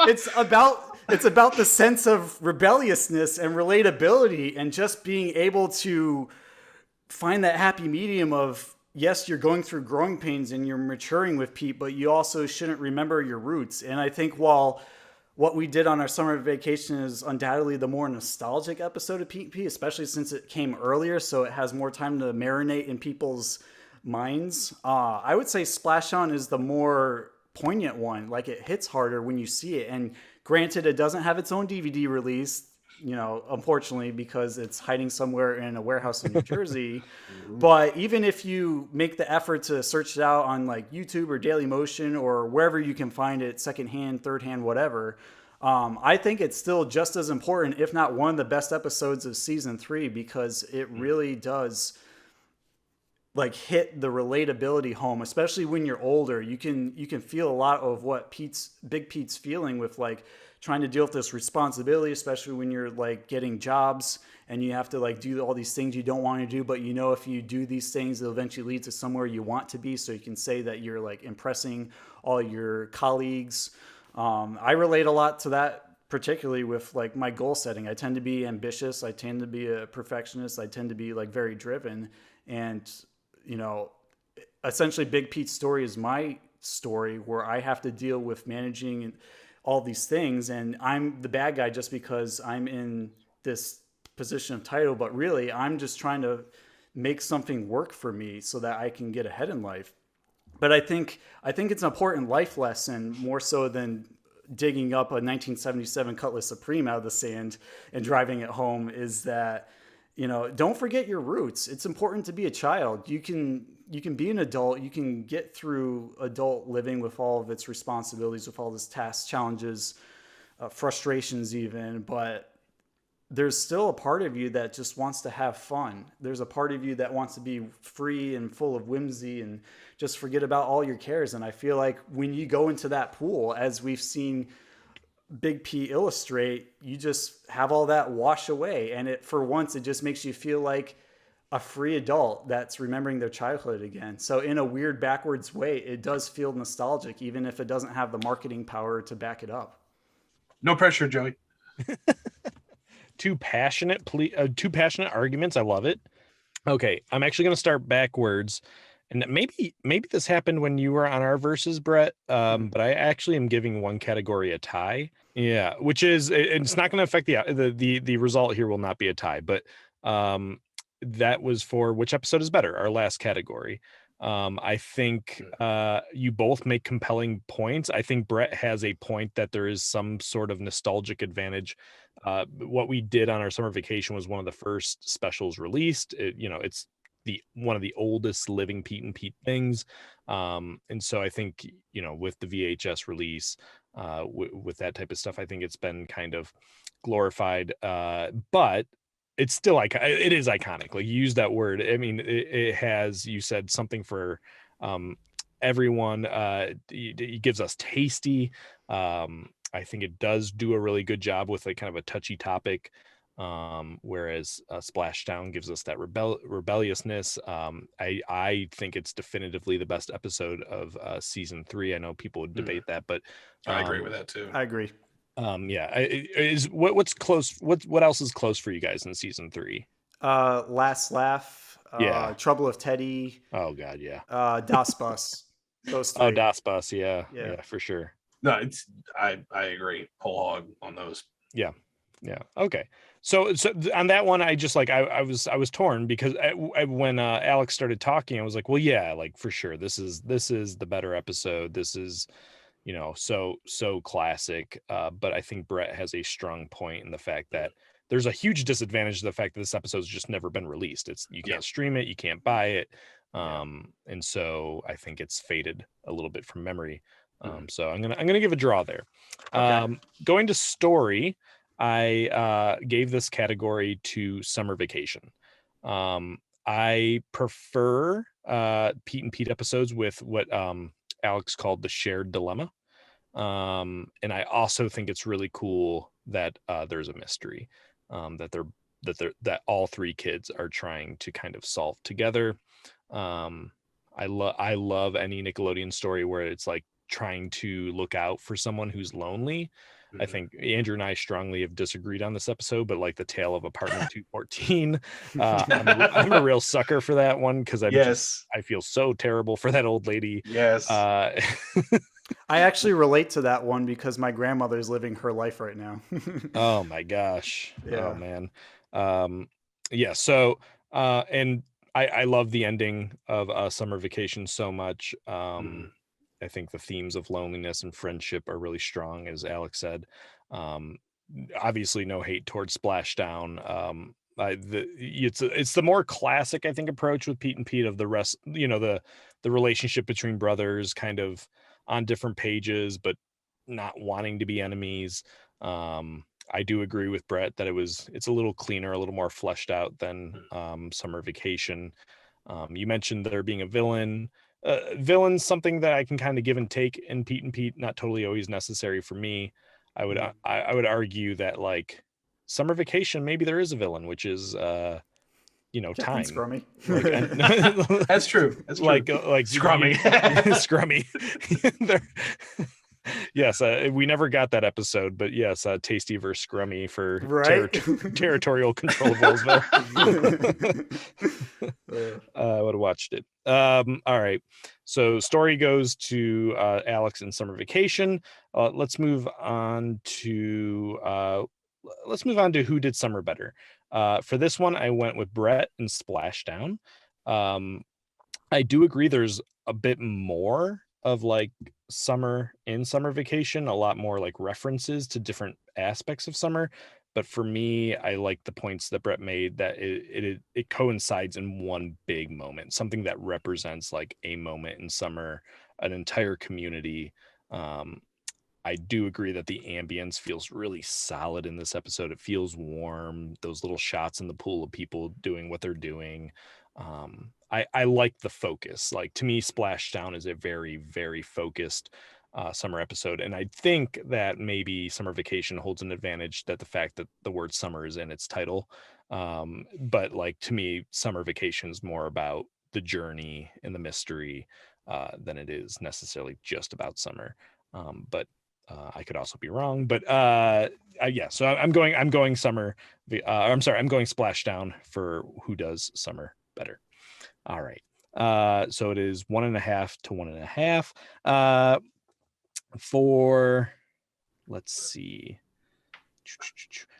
It's about the sense of rebelliousness and relatability, and just being able to find that happy medium of, yes, you're going through growing pains and you're maturing with Pete, but you also shouldn't remember your roots. And I think while what we did on our summer vacation is undoubtedly the more nostalgic episode of Pete and Pete, especially since it came earlier, so it has more time to marinate in people's minds. I would say Splashdown is the more poignant one. Like, it hits harder when you see it. And granted, it doesn't have its own DVD release, unfortunately, because it's hiding somewhere in a warehouse in New Jersey. But even if you make the effort to search it out on like YouTube or Dailymotion or wherever you can find it, secondhand, third hand, whatever, I think it's still just as important, if not one of the best episodes of season 3, because it really does like hit the relatability home, especially when you're older. You can feel a lot of what Big Pete's feeling with like trying to deal with this responsibility, especially when you're like getting jobs and you have to like do all these things you don't want to do, but you know, if you do these things, it'll eventually lead to somewhere you want to be. So you can say that you're like impressing all your colleagues. I relate a lot to that, particularly with like my goal setting. I tend to be ambitious. I tend to be a perfectionist. I tend to be like very driven. And, you know, essentially Big Pete's story is my story where I have to deal with managing all these things. And I'm the bad guy just because I'm in this position of title, but really I'm just trying to make something work for me so that I can get ahead in life. But I think it's an important life lesson, more so than digging up a 1977 Cutlass Supreme out of the sand and driving it home, is that, you know, don't forget your roots. It's important to be a child. You can be an adult. You can get through adult living with all of its responsibilities, with all its tasks, challenges, frustrations even, but there's still a part of you that just wants to have fun. There's a part of you that wants to be free and full of whimsy and just forget about all your cares. And I feel like when you go into that pool, as we've seen Big P illustrate, you just have all that wash away. And for once, it just makes you feel like a free adult that's remembering their childhood again. So in a weird backwards way, it does feel nostalgic, even if it doesn't have the marketing power to back it up. No pressure, Joey. Two passionate arguments. I love it. Okay, I'm actually going to start backwards, and maybe this happened when you were on our verses, Brett. But I actually am giving one category a tie. Yeah, which is, it's not going to affect the result here. Will not be a tie, but that was for which episode is better. Our last category. I think you both make compelling points. I think Brett has a point that there is some sort of nostalgic advantage. What we did on our summer vacation was one of the first specials released. It's one of the oldest living Pete and Pete things. And so I think, with the VHS release, with that type of stuff, I think it's been kind of glorified, but it's still it is iconic. Like, you use that word. I mean, it has, you said something for everyone. It gives us Tastee. I think it does do a really good job with kind of a touchy topic. Whereas Splashdown gives us that rebelliousness. I think it's definitively the best episode of season 3. I know people would debate that, but I agree with that too. I agree. What's close? What else is close for you guys in season 3? Last Laugh. Trouble of Teddy. Oh God, yeah. Das Bus. Those 3. Oh, Das Bus. Yeah, for sure. No, I agree. Whole hog on those. Yeah. Okay. So on that one, I just I was torn because when Alex started talking, I was like, well, yeah, like for sure, this is the better episode. This is, so classic. But I think Brett has a strong point in the fact that there's a huge disadvantage to the fact that this episode's just never been released. You can't stream it, you can't buy it. And so I think it's faded a little bit from memory. So I'm gonna give a draw there. Okay. Going to story, I gave this category to Summer Vacation. I prefer Pete and Pete episodes with what Alex called the shared dilemma. And I also think it's really cool that there's a mystery that all 3 kids are trying to kind of solve together. I love any Nickelodeon story where it's like trying to look out for someone who's lonely. I think Andrew and I strongly have disagreed on this episode, but like the tale of apartment 214, I'm a real sucker for that one because I feel so terrible for that old lady. Yes. I actually relate to that one because my grandmother's living her life right now. Oh my gosh. Yeah. Oh man. So and I love the ending of Summer Vacation so much. I think the themes of loneliness and friendship are really strong, as Alex said. Obviously, no hate towards Splashdown. It's the more classic, I think, approach with Pete and Pete of the rest. The relationship between brothers, kind of on different pages, but not wanting to be enemies. I do agree with Brett that it's a little cleaner, a little more fleshed out than Summer Vacation. You mentioned there being a villain. Villain's something that I can kind of give and take in Pete and Pete, not totally always necessary for me. I would argue that like Summer Vacation, maybe there is a villain, which is time. Scrummy. That's true. That's true. Like Scrummy. Scrummy. Yes, we never got that episode, but yes, Tastee versus Scrummy for territorial control of Wellsville. I would have watched it. All right, so story goes to Alex in Summer Vacation. Let's move on to who did Summer better. For this one, I went with Brett and Splashdown. I do agree there's a bit more of like summer in Summer Vacation, a lot more like references to different aspects of summer. But for me, I like the points that Brett made that it coincides in one big moment, something that represents like a moment in summer, an entire community. I do agree that the ambience feels really solid in this episode. It feels warm. Those little shots in the pool of people doing what they're doing. I like the focus. Like, to me, Splashdown is a very, very focused summer episode. And I think that maybe Summer Vacation holds an advantage, that the fact that the word summer is in its title. But like, to me, Summer Vacation is more about the journey and the mystery than it is necessarily just about summer. But I could also be wrong, but yeah. So I'm going summer. I'm going Splashdown for who does summer better. All right. So it is 1.5 to 1.5. For, let's see.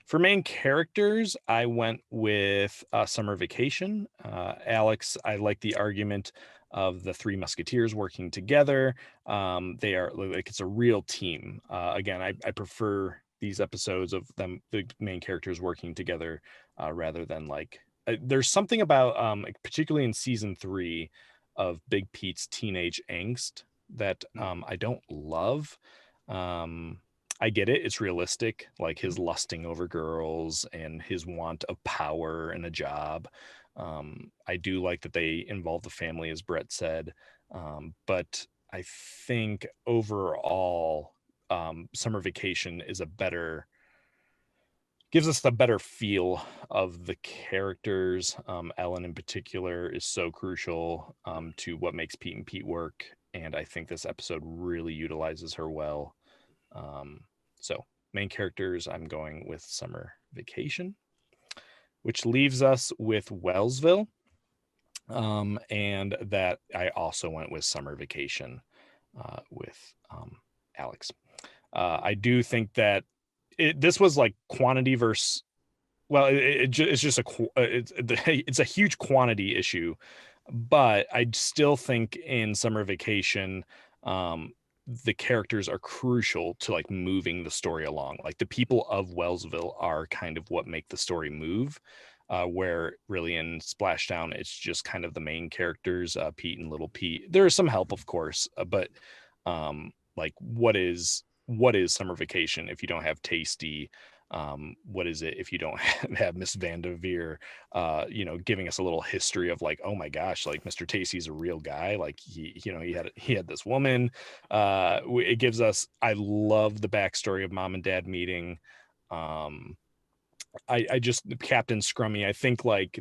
For main characters, I went with Summer Vacation. Alex, I like the argument of the three musketeers working together. They are like, it's a real team. Again, I prefer these episodes of them, the main characters working together, rather than like, there's something about, particularly in season 3 of Big Pete's teenage angst that I don't love. I get it. It's realistic, like his lusting over girls and his want of power and a job. I do like that they involve the family, as Brett said. But I think overall, Summer Vacation is gives us a better feel of the characters. Ellen in particular is so crucial to what makes Pete and Pete work. And I think this episode really utilizes her well. So main characters, I'm going with Summer Vacation, which leaves us with Wellsville. And that I also went with Summer Vacation with Alex. I do think that this was like quantity versus, well, it's just it's a huge quantity issue, but I still think in Summer Vacation, the characters are crucial to like moving the story along. Like the people of Wellsville are kind of what make the story move, where really in Splashdown, it's just kind of the main characters, Pete and Little Pete. There is some help, of course, but like what is Summer Vacation if you don't have Tastee? What is it if you don't have Miss Vanderveer, giving us a little history of like, oh my gosh, like Mr. Tastee's a real guy. Like he had this woman. It gives us, I love the backstory of mom and dad meeting. I just, Captain Scrummy, I think like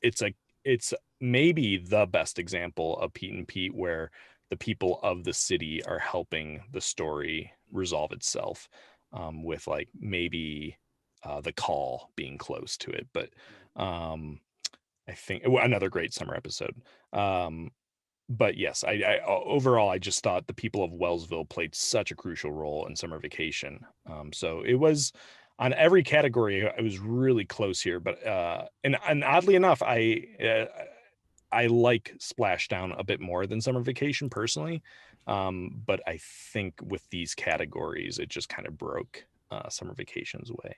it's maybe the best example of Pete and Pete where the people of the city are helping the story resolve itself. With like maybe the call being close to it, but I think another great summer episode. But yes, I overall I just thought the people of Wellsville played such a crucial role in Summer Vacation. So it was on every category. I was really close here, but and oddly enough, I like Splashdown a bit more than Summer Vacation personally. But I think with these categories, it just kind of broke Summer Vacation's way.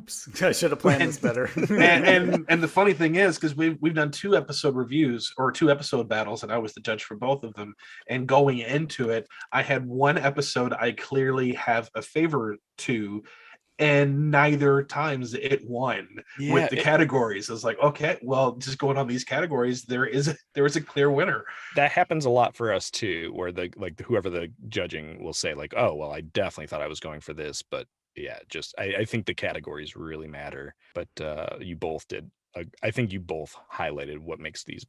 oops, I should have planned this better. and the funny thing is, because we've done 2 episode reviews or 2 episode battles, and I was the judge for both of them. And going into it, I had one episode I clearly have a favor to, and neither times it won with the categories. I was like, okay, well, just going on these categories, there is a clear winner. That happens a lot for us too, where whoever the judging will say like, oh, well, I definitely thought I was going for this, but yeah, just I think the categories really matter. But you both did. I think you both highlighted what makes these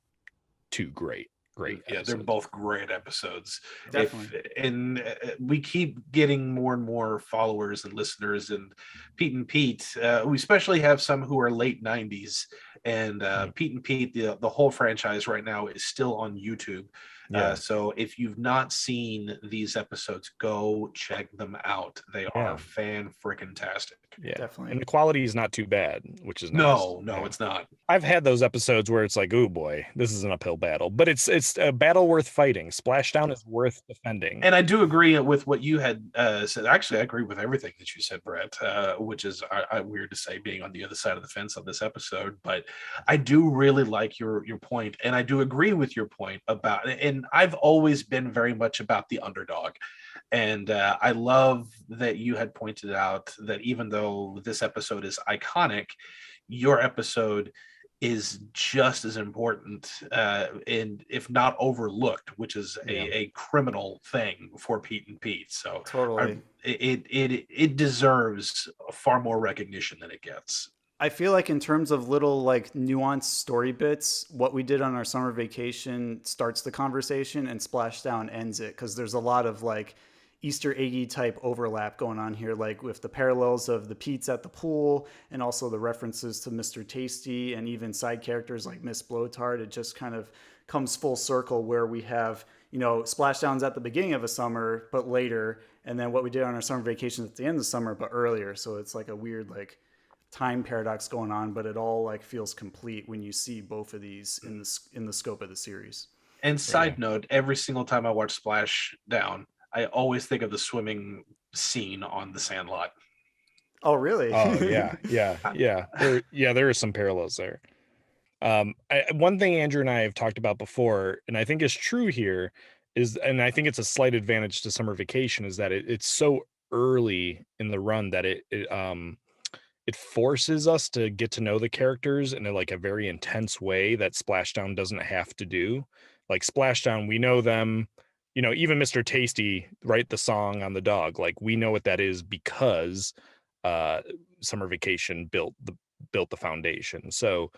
2 great. Yeah, episodes. They're both great episodes. Definitely. And we keep getting more and more followers and listeners. And Pete, we especially have some who are late 90s. And Pete, the whole franchise right now is still on YouTube. Yeah. So if you've not seen these episodes, go check them out. They are fan-freaking-tastic. Yeah, definitely. And the quality is not too bad, which is nice. No, it's not. I've had those episodes where it's like, oh boy, this is an uphill battle, but it's a battle worth fighting. Splashdown is worth defending. And I do agree with what you had said. Actually, I agree with everything that you said, Brett, which is weird to say being on the other side of the fence on this episode. But I do really like your point, and I do agree with your point about it. And I've always been very much about the underdog. And I love that you had pointed out that even though this episode is iconic, your episode is just as important and if not overlooked, which is a criminal thing for Pete and Pete. So totally, it deserves far more recognition than it gets. I feel like in terms of little like nuanced story bits, what we did on our summer vacation starts the conversation and Splashdown ends it, because there's a lot of like Easter eggy type overlap going on here, like with the parallels of the Pete's at the pool and also the references to Mr. Tastee and even side characters like Miss Blowtard. It just kind of comes full circle where we have, Splashdowns at the beginning of a summer, but later, and then what we did on our summer vacations at the end of the summer, but earlier. So it's like a weird like time paradox going on, but it all like feels complete when you see both of these in the scope of the series. And side note, every single time I watch Splashdown, I always think of the swimming scene on the Sandlot. Oh, really? Oh, yeah. There are some parallels there. One thing Andrew and I have talked about before, and I think is true here, and I think it's a slight advantage to summer vacation, is that it's so early in the run that it forces us to get to know the characters in a very intense way that Splashdown doesn't have to do. Like Splashdown, we know them. Even Mr. Tastee, right? The song on the dog, like we know what that is because summer vacation built the foundation. So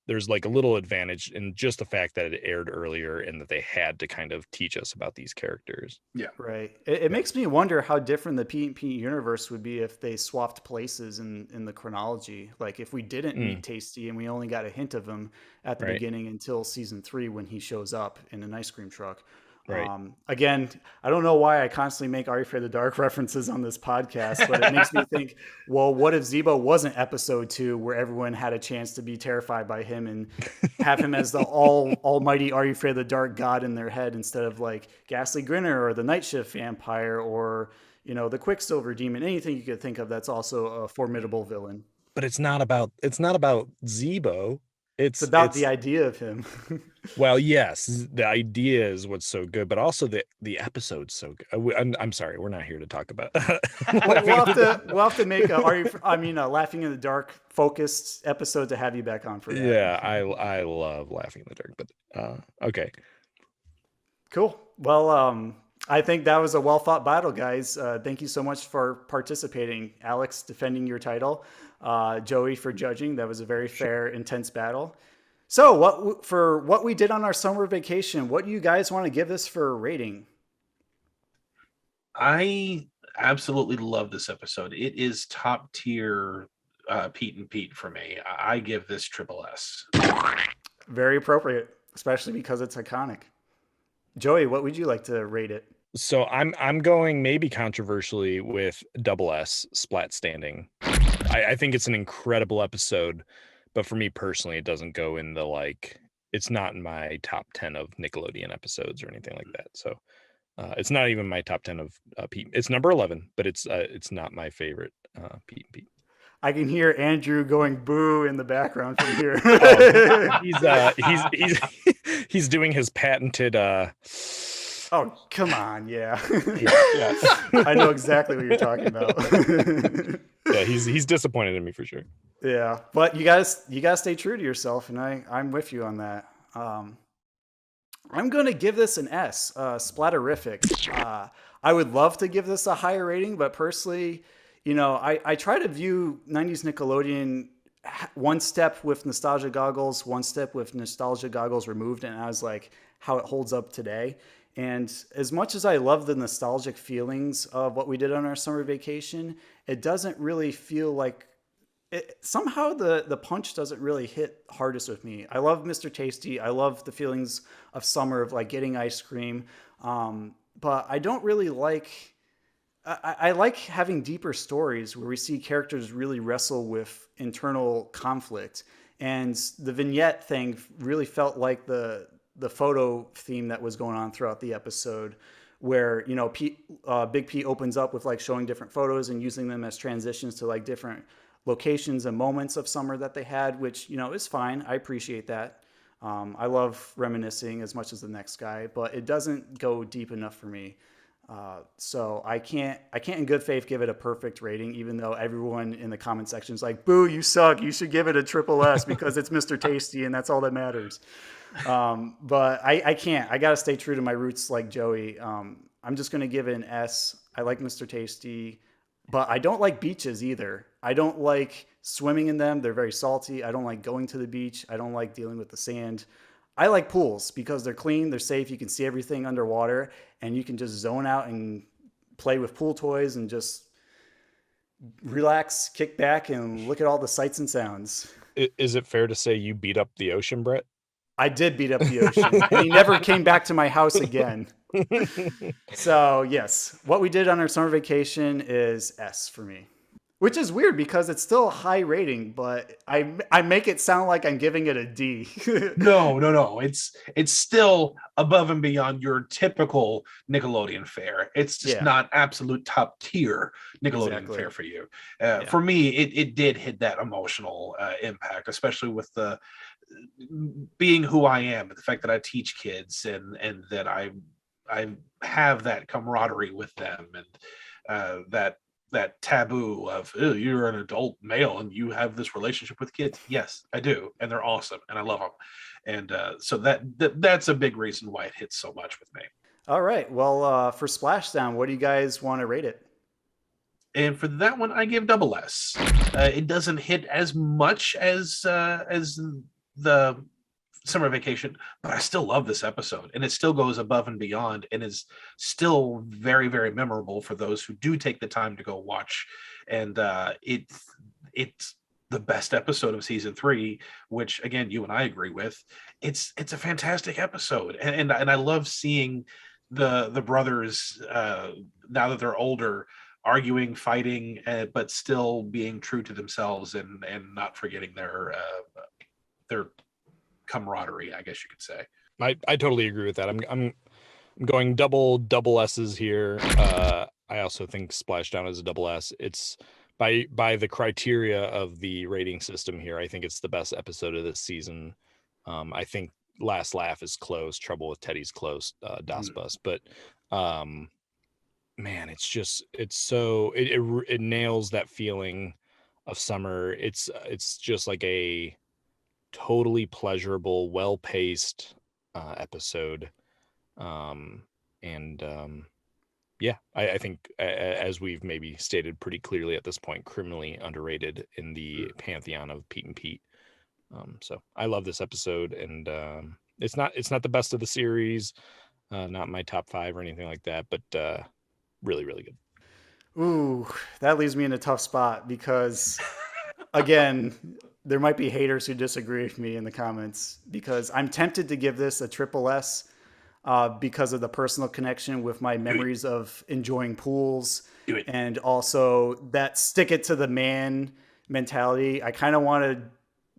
there's like a little advantage in just the fact that it aired earlier and that they had to kind of teach us about these characters. Yeah, right. It makes me wonder how different the Pete and Pete universe would be if they swapped places in the chronology. Like if we didn't meet Tastee and we only got a hint of him at the beginning until season 3 when he shows up in an ice cream truck. Right. Again, I don't know why I constantly make Are You Afraid of the Dark references on this podcast, but it makes me think, well, what if Zebo wasn't episode 2 where everyone had a chance to be terrified by him and have him as the almighty Are You Afraid of the Dark god in their head instead of like Ghastly Grinner or the Night Shift Vampire or, the Quicksilver Demon, anything you could think of that's also a formidable villain. But it's not about Zebo. It's about the idea of him. Well, yes, the idea is what's so good, but also the episode's so good. I'm sorry, we're not here to talk about. we'll have to make a Laughing in the Dark focused episode to have you back on for that. Yeah, I love Laughing in the Dark, but okay, cool. Well, I think that was a well fought battle, guys. Thank you so much for participating, Alex, defending your title. Joey for judging. That was a very fair, intense battle. So what we did on our summer vacation, what do you guys want to give this for a rating? I absolutely love this episode. It is top tier Pete and Pete for me. I give this triple S. Very appropriate, especially because it's iconic. Joey, what would you like to rate it? So I'm going maybe controversially with double S, Splat Standing. I think it's an incredible episode, but for me personally, it doesn't go in it's not in my top 10 of Nickelodeon episodes or anything like that. So it's not even my top 10 of Pete. It's number 11, but it's not my favorite Pete and Pete. I can hear Andrew going boo in the background from here. He's doing his patented. Oh, come on, yeah. Yeah. I know exactly what you're talking about. Yeah, he's disappointed in me for sure. Yeah, but you guys stay true to yourself, and I'm with you on that. I'm going to give this an S, splatterific. I would love to give this a higher rating, but personally, I try to view 90s Nickelodeon one step with nostalgia goggles, one step with nostalgia goggles removed, and as like how it holds up today. And as much as I love the nostalgic feelings of what we did on our summer vacation, it doesn't really feel like somehow the punch doesn't really hit hardest with me. I love Mr. Tastee. I love the feelings of summer, of like getting ice cream. But I don't really like, I like having deeper stories where we see characters really wrestle with internal conflict. And the vignette thing really felt like the photo theme that was going on throughout the episode, where, Big P opens up with like showing different photos and using them as transitions to like different locations and moments of summer that they had, which, is fine. I appreciate that. I love reminiscing as much as the next guy, but it doesn't go deep enough for me. So I can't in good faith give it a perfect rating, even though everyone in the comment section is like, boo, you suck. You should give it a triple S because it's Mr. Tastee and that's all that matters. But I can't. I got to stay true to my roots like Joey. I'm just going to give it an S. I like Mr. Tastee, but I don't like beaches either. I don't like swimming in them. They're very salty. I don't like going to the beach. I don't like dealing with the sand. I like pools because they're clean, they're safe. You can see everything underwater and you can just zone out and play with pool toys and just relax, kick back and look at all the sights and sounds. Is it fair to say you beat up the ocean, Brett? I did beat up the ocean and he never came back to my house again. So yes, what we did on our summer vacation is S for me, which is weird because it's still a high rating, but I make it sound like I'm giving it a D. No. It's still above and beyond your typical Nickelodeon fare. It's just not absolute top tier Nickelodeon fare for you. For me, it did hit that emotional impact, especially with the being who I am, and the fact that I teach kids and that I have that camaraderie with them, and that taboo of you're an adult male and you have this relationship with kids. Yes, I do, and they're awesome, and I love them, and so that's a big reason why it hits so much with me. All right, well, for Splashdown, what do you guys want to rate it? And for that one, I give double S. It doesn't hit as much as the summer vacation, but I still love this episode, and it still goes above and beyond and is still very, very memorable for those who do take the time to go watch. And it's the best episode of season 3, which again, you and I agree with. It's a fantastic episode, and I love seeing the brothers now that they're older, arguing, fighting, but still being true to themselves and not forgetting their camaraderie, I guess you could say. I totally agree with that. I'm going double S's here. I also think Splashdown is a double S. It's by the criteria of the rating system here, I think it's the best episode of this season. I think Last Laugh is close, Trouble with Teddy's close, Das Bus, but man, it nails that feeling of summer. It's just like a totally pleasurable, well-paced episode. I think, as we've maybe stated pretty clearly at this point, criminally underrated in the pantheon of Pete and Pete. So I love this episode, and it's not the best of the series, not my top 5 or anything like that, but really, really good. Ooh, that leaves me in a tough spot because, again, there might be haters who disagree with me in the comments, because I'm tempted to give this a triple S because of the personal connection with my memories of enjoying pools and also that stick it to the man mentality. I kind of want to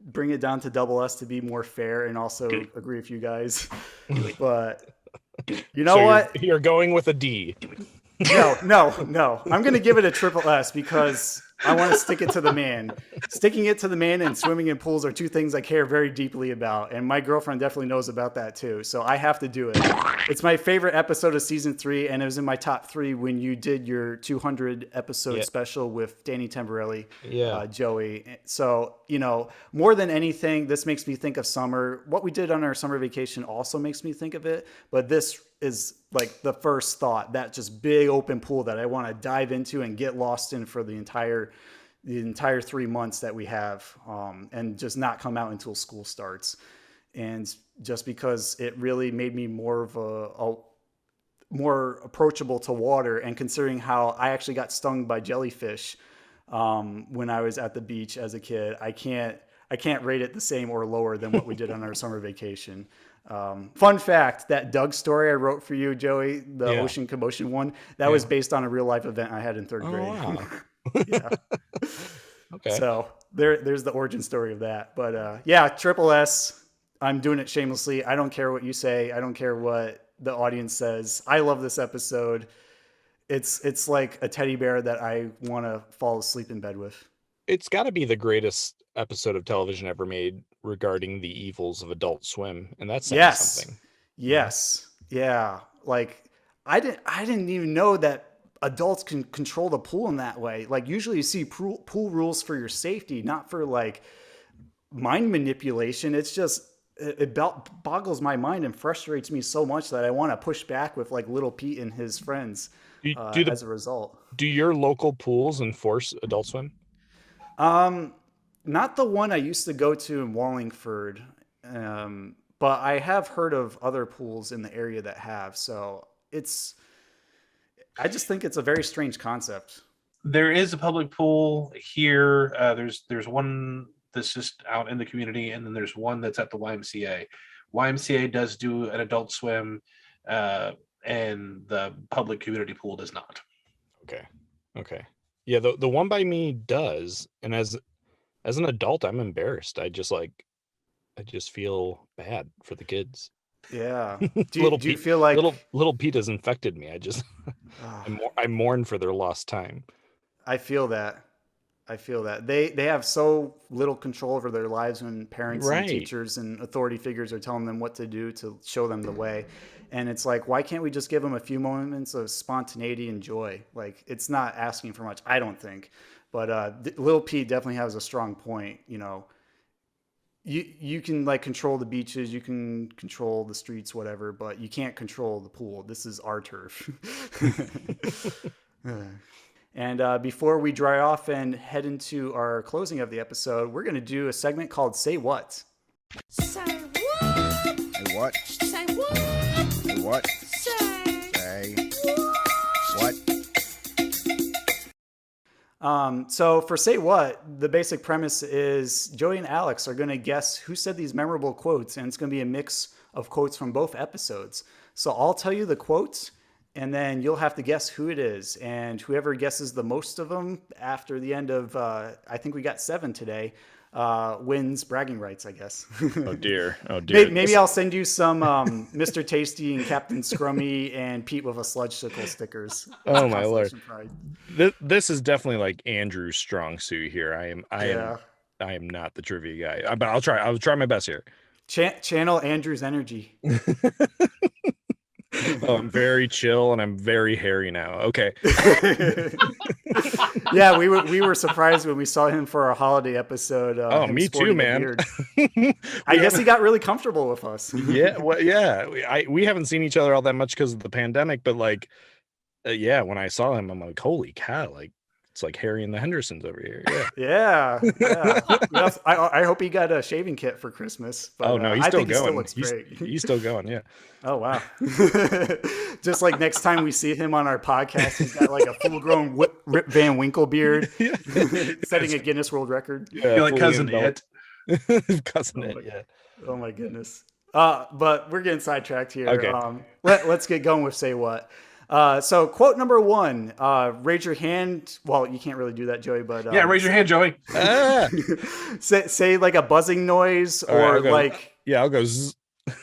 bring it down to double S to be more fair and also agree with you guys. But you know what? You're going with a D. No. I'm going to give it a triple S because I want to stick it to the man. Sticking it to the man and swimming in pools are two things I care very deeply about. And my girlfriend definitely knows about that too. So I have to do it. It's my favorite episode of season 3. And it was in my top 3 when you did your 200 episode special with Danny Tamborelli, Joey. So, you know, more than anything, this makes me think of summer. What we did on our summer vacation also makes me think of it. But this is like the first thought, that just big open pool that I want to dive into and get lost in for the entire 3 months that we have, and just not come out until school starts. And just because it really made me more of a more approachable to water, and considering how I actually got stung by jellyfish when I was at the beach as a kid, I can't rate it the same or lower than what we did on our summer vacation. Fun fact, that Doug story I wrote for you, Joey, the ocean commotion one, that was based on a real life event I had in 3rd grade. Wow. Yeah. Okay. So there's the origin story of that. But yeah, Triple S, I'm doing it shamelessly. I don't care what you say. I don't care what the audience says. I love this episode. It's like a teddy bear that I want to fall asleep in bed with. It's got to be the greatest episode of television ever made regarding the evils of Adult Swim, and that's saying something. Yes. Yeah. Like I didn't even know that adults can control the pool in that way. Like usually you see pool rules for your safety, not for like mind manipulation. It's just it boggles my mind and frustrates me so much that I want to push back with like Little Pete and his friends as a result. Do your local pools enforce Adult Swim? Not the one I used to go to in Wallingford, but I have heard of other pools in the area that have. So I just think it's a very strange concept. There is a public pool here. There's one that's just out in the community, and then there's one that's at the YMCA. YMCA does do an Adult Swim, and the public community pool does not. Okay. Yeah, the one by me does, and as an adult, I'm embarrassed. I just feel bad for the kids. Yeah. Do you feel like little Pete has infected me? I mourn for their lost time. I feel that. They have so little control over their lives when parents and teachers and authority figures are telling them what to do to show them the way. And it's like, why can't we just give them a few moments of spontaneity and joy? Like, it's not asking for much, I don't think. But Lil Pete definitely has a strong point. You know, you can like control the beaches, you can control the streets, whatever, but you can't control the pool. This is our turf. And before we dry off and head into our closing of the episode, we're going to do a segment called Say What? Say what? Say what? Say what? Say what? Say what? So for Say What, the basic premise is Joey and Alex are going to guess who said these memorable quotes, and it's going to be a mix of quotes from both episodes. So I'll tell you the quotes, and then you'll have to guess who it is. And whoever guesses the most of them after the end of, I think we got 7 today, wins bragging rights, I guess. Oh dear. Maybe I'll send you some Mr. Tastee and Captain Scrummy and Pete with a sludge sickle stickers. Oh my Lord. This is definitely like Andrew's strong suit here. I am not the trivia guy, but I'll try my best here. Channel Andrew's energy. Oh, I'm very chill and I'm very hairy now. Okay. Yeah, we were surprised when we saw him for our holiday episode. Oh, me too, man. I guess he got really comfortable with us. Yeah, well, yeah. We haven't seen each other all that much because of the pandemic, but like, when I saw him, I'm like, holy cow! Like, it's like Harry and the Hendersons over here. Yeah. Yeah. I hope he got a shaving kit for Christmas. But, no, he's still going. He still looks great. He's still going. Yeah. Oh wow. Just like next time we see him on our podcast, he's got like a full-grown Rip Van Winkle beard, setting a Guinness World Record. Yeah, you're like Cousin It. Cousin It. Yeah. Oh my goodness. But we're getting sidetracked here. Okay. Let's get going with Say What. So quote number 1, raise your hand. Well, you can't really do that, Joey, but raise your hand, Joey. say like a buzzing noise or like, I'll go zzz.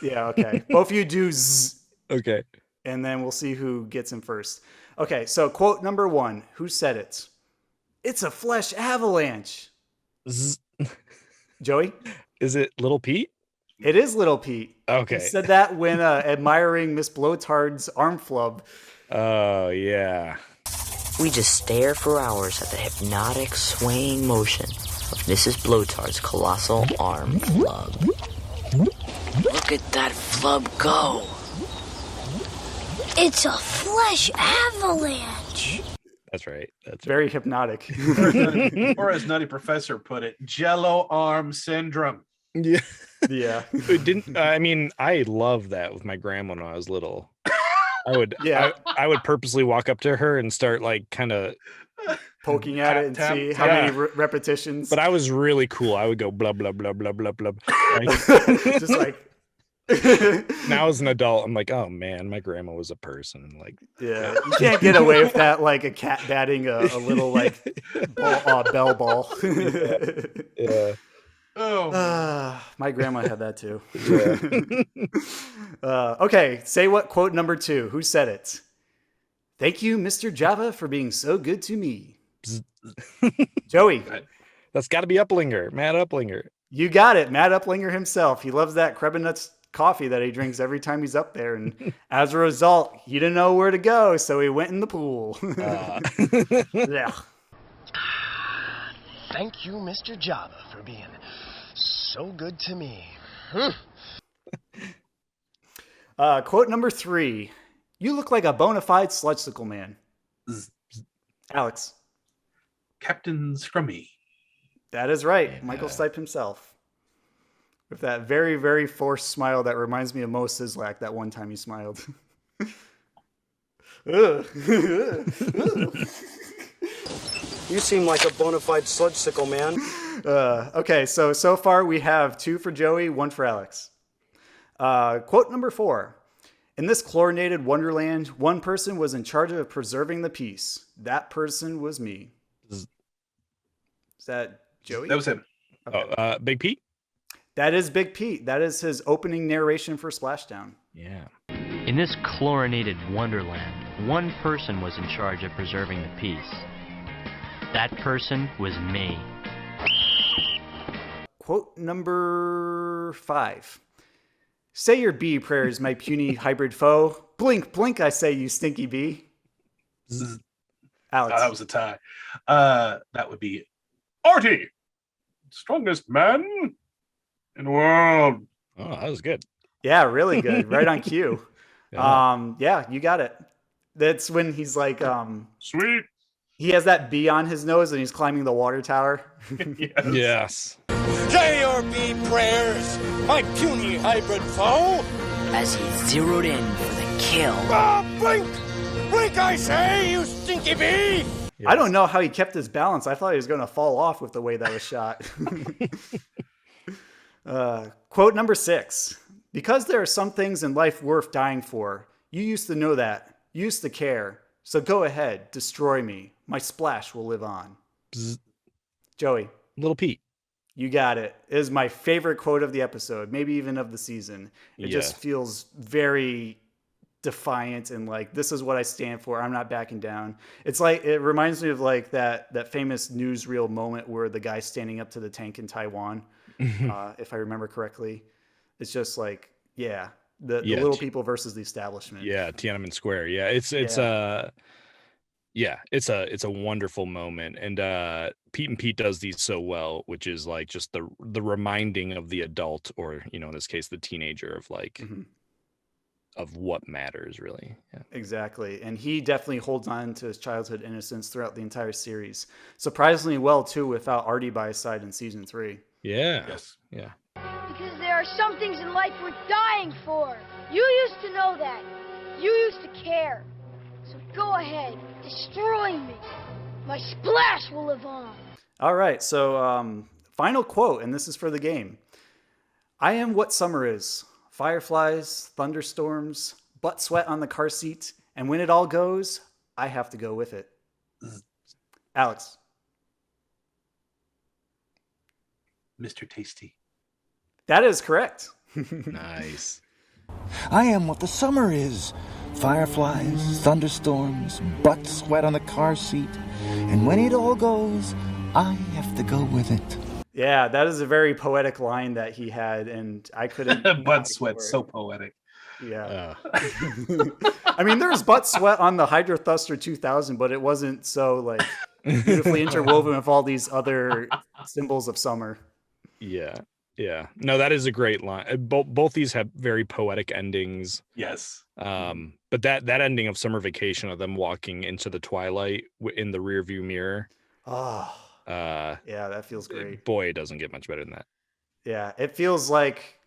Yeah. Okay. Both of you do zzz. Okay. And then we'll see who gets in first. Okay. So quote number 1, who said it? It's a flesh avalanche. Zzz. Joey? Is it Little Pete? It is Little Pete. Okay. He said that when admiring Miss Blowtard's arm flub. Oh, yeah. We just stare for hours at the hypnotic swaying motion of Mrs. Blowtard's colossal arm flub. Look at that flub go. It's a flesh avalanche. That's right. That's very hypnotic. Or as Nutty Professor put it, Jello arm syndrome. Yeah. Yeah. I love that with my grandma when I was little. I would purposely walk up to her and start like kind of poking at it and see how many repetitions. But I was really cool. I would go blah blah blah blah blah blah. Just like now as an adult, I'm like, oh man, my grandma was a person. Like, yeah, you can't get away with that. Like a cat batting a little like bell ball. Yeah. Oh, my grandma had that too. Yeah. Okay, say what quote number 2? Who said it? Thank you, Mr. Java, for being so good to me. Joey. That's got to be Uplinger, Matt Uplinger. You got it, Matt Uplinger himself. He loves that Krebs coffee that he drinks every time he's up there, and as a result, he didn't know where to go, so he went in the pool. Yeah. Thank you, Mr. Java, for being so good to me. Quote number 3. You look like a bona fide sludgesicle man. Alex. Captain Scrummy. That is right. Michael Stipe himself. With that very, very forced smile that reminds me of Mo Sislak that one time he smiled. You seem like a bona fide sludgesicle man. Okay, so far we have 2 for Joey, 1 for Alex. Quote number 4. In this chlorinated wonderland, one person was in charge of preserving the peace. That person was me. Is that Joey? That was him. Okay. Big Pete? That is Big Pete. That is his opening narration for Splashdown. Yeah. In this chlorinated wonderland, one person was in charge of preserving the peace. That person was me. Quote number 5. Say your bee prayers, my puny hybrid foe. Blink, blink, I say, you stinky bee. Alex. That was a tie. That would be Artie, strongest man in the world. Oh, that was good. Yeah, really good. Right on cue. Yeah. Yeah, you got it. That's when he's like, sweet. He has that bee on his nose and he's climbing the water tower. Yes. Say your bee prayers, my puny hybrid foe. As he zeroed in for the kill. Blink! Blink, I say, you stinky bee! I don't know how he kept his balance. I thought he was going to fall off with the way that was shot. Quote number 6. Because there are some things in life worth dying for. You used to know that. You used to care. So go ahead, destroy me. My splash will live on. Bzz. Joey. Little Pete. You got it. It is my favorite quote of the episode, maybe even of the season. It just feels very defiant and like, this is what I stand for. I'm not backing down. It's like, it reminds me of like that famous newsreel moment where the guy's standing up to the tank in Taiwan, if I remember correctly. It's just like, the little people versus the establishment. Yeah, Tiananmen Square. Yeah, it's a wonderful moment, and Pete and Pete does these so well, which is like just the reminding of the adult, or in this case the teenager, of like of what matters really. Yeah. Exactly, and he definitely holds on to his childhood innocence throughout the entire series, surprisingly well too, without Artie by his side in season 3. Yeah. Yes. Yeah. Because there are some things in life worth dying for. You used to know that. You used to care. So go ahead, destroy me. My splash will live on. All right, so final quote, and this is for the game. I am what summer is. Fireflies, thunderstorms, butt sweat on the car seat, and when it all goes, I have to go with it. Alex. Mr. Tastee. That is correct. Nice. I am what the summer is. Fireflies, thunderstorms, butt sweat on the car seat. And when it all goes, I have to go with it. Yeah, that is a very poetic line that he had, and I couldn't. Butt sweat, so poetic. Yeah. I mean, there's butt sweat on the Hydro Thruster 2000, but it wasn't so like beautifully interwoven with all these other symbols of summer. Yeah. Yeah. No, that is a great line. Both these have very poetic endings. Yes. But that ending of Summer Vacation, of them walking into the twilight in the rearview mirror. Oh. Yeah, that feels great. Boy, it doesn't get much better than that. Yeah, it feels like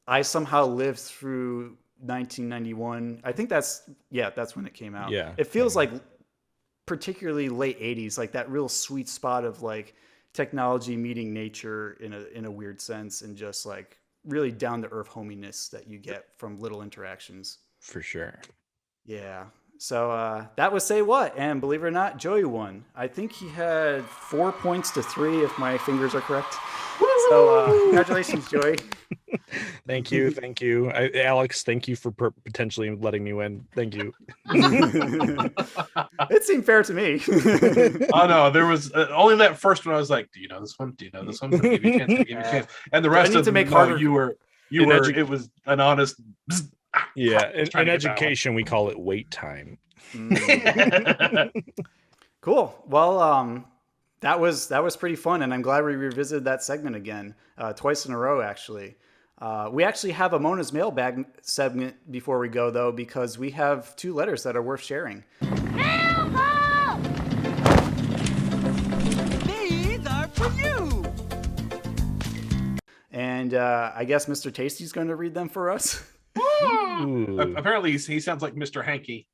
I somehow lived through 1991. I think that's when it came out. Yeah. It feels like particularly late 80s, like that real sweet spot of like technology meeting nature in a weird sense, and just like really down to earth hominess that you get from little interactions. For sure. Yeah. So that was Say What, and believe it or not, Joey won. I think he had 4 points to 3, if my fingers are correct. So congratulations, Joey. Thank you. Alex, thank you for potentially letting me win. Thank you. It seemed fair to me. Oh no, there was only that first one. I was like, "Do you know this one? Do you know this one?" I'll give you a chance. I'll give you a chance. And the rest of them, you were. It was an honest. Yeah, in education we call it wait time. Cool. Well, that was pretty fun, and I'm glad we revisited that segment again, twice in a row, actually. We actually have a Mona's Mailbag segment before we go, though, because we have 2 letters that are worth sharing. Mailbag! These are for you! And I guess Mr. Tastee's going to read them for us. Apparently, he sounds like Mr. Hanky.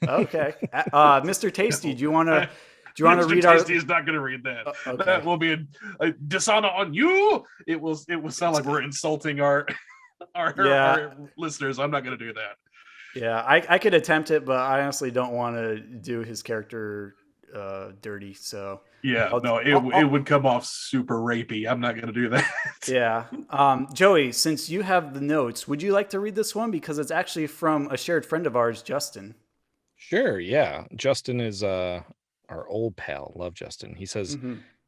Okay. Mr. Tastee, do you want to read our... Tastee is not going to read that. Okay. That will be a dishonor on you. It will sound like we're insulting our listeners. I'm not going to do that. Yeah, I could attempt it, but I honestly don't want to do his character dirty. So yeah, it would come off super rapey. I'm not going to do that. Yeah. Joey, since you have the notes, would you like to read this one? Because it's actually from a shared friend of ours, Justin. Sure, yeah. Justin is our old pal. Love Justin. He says,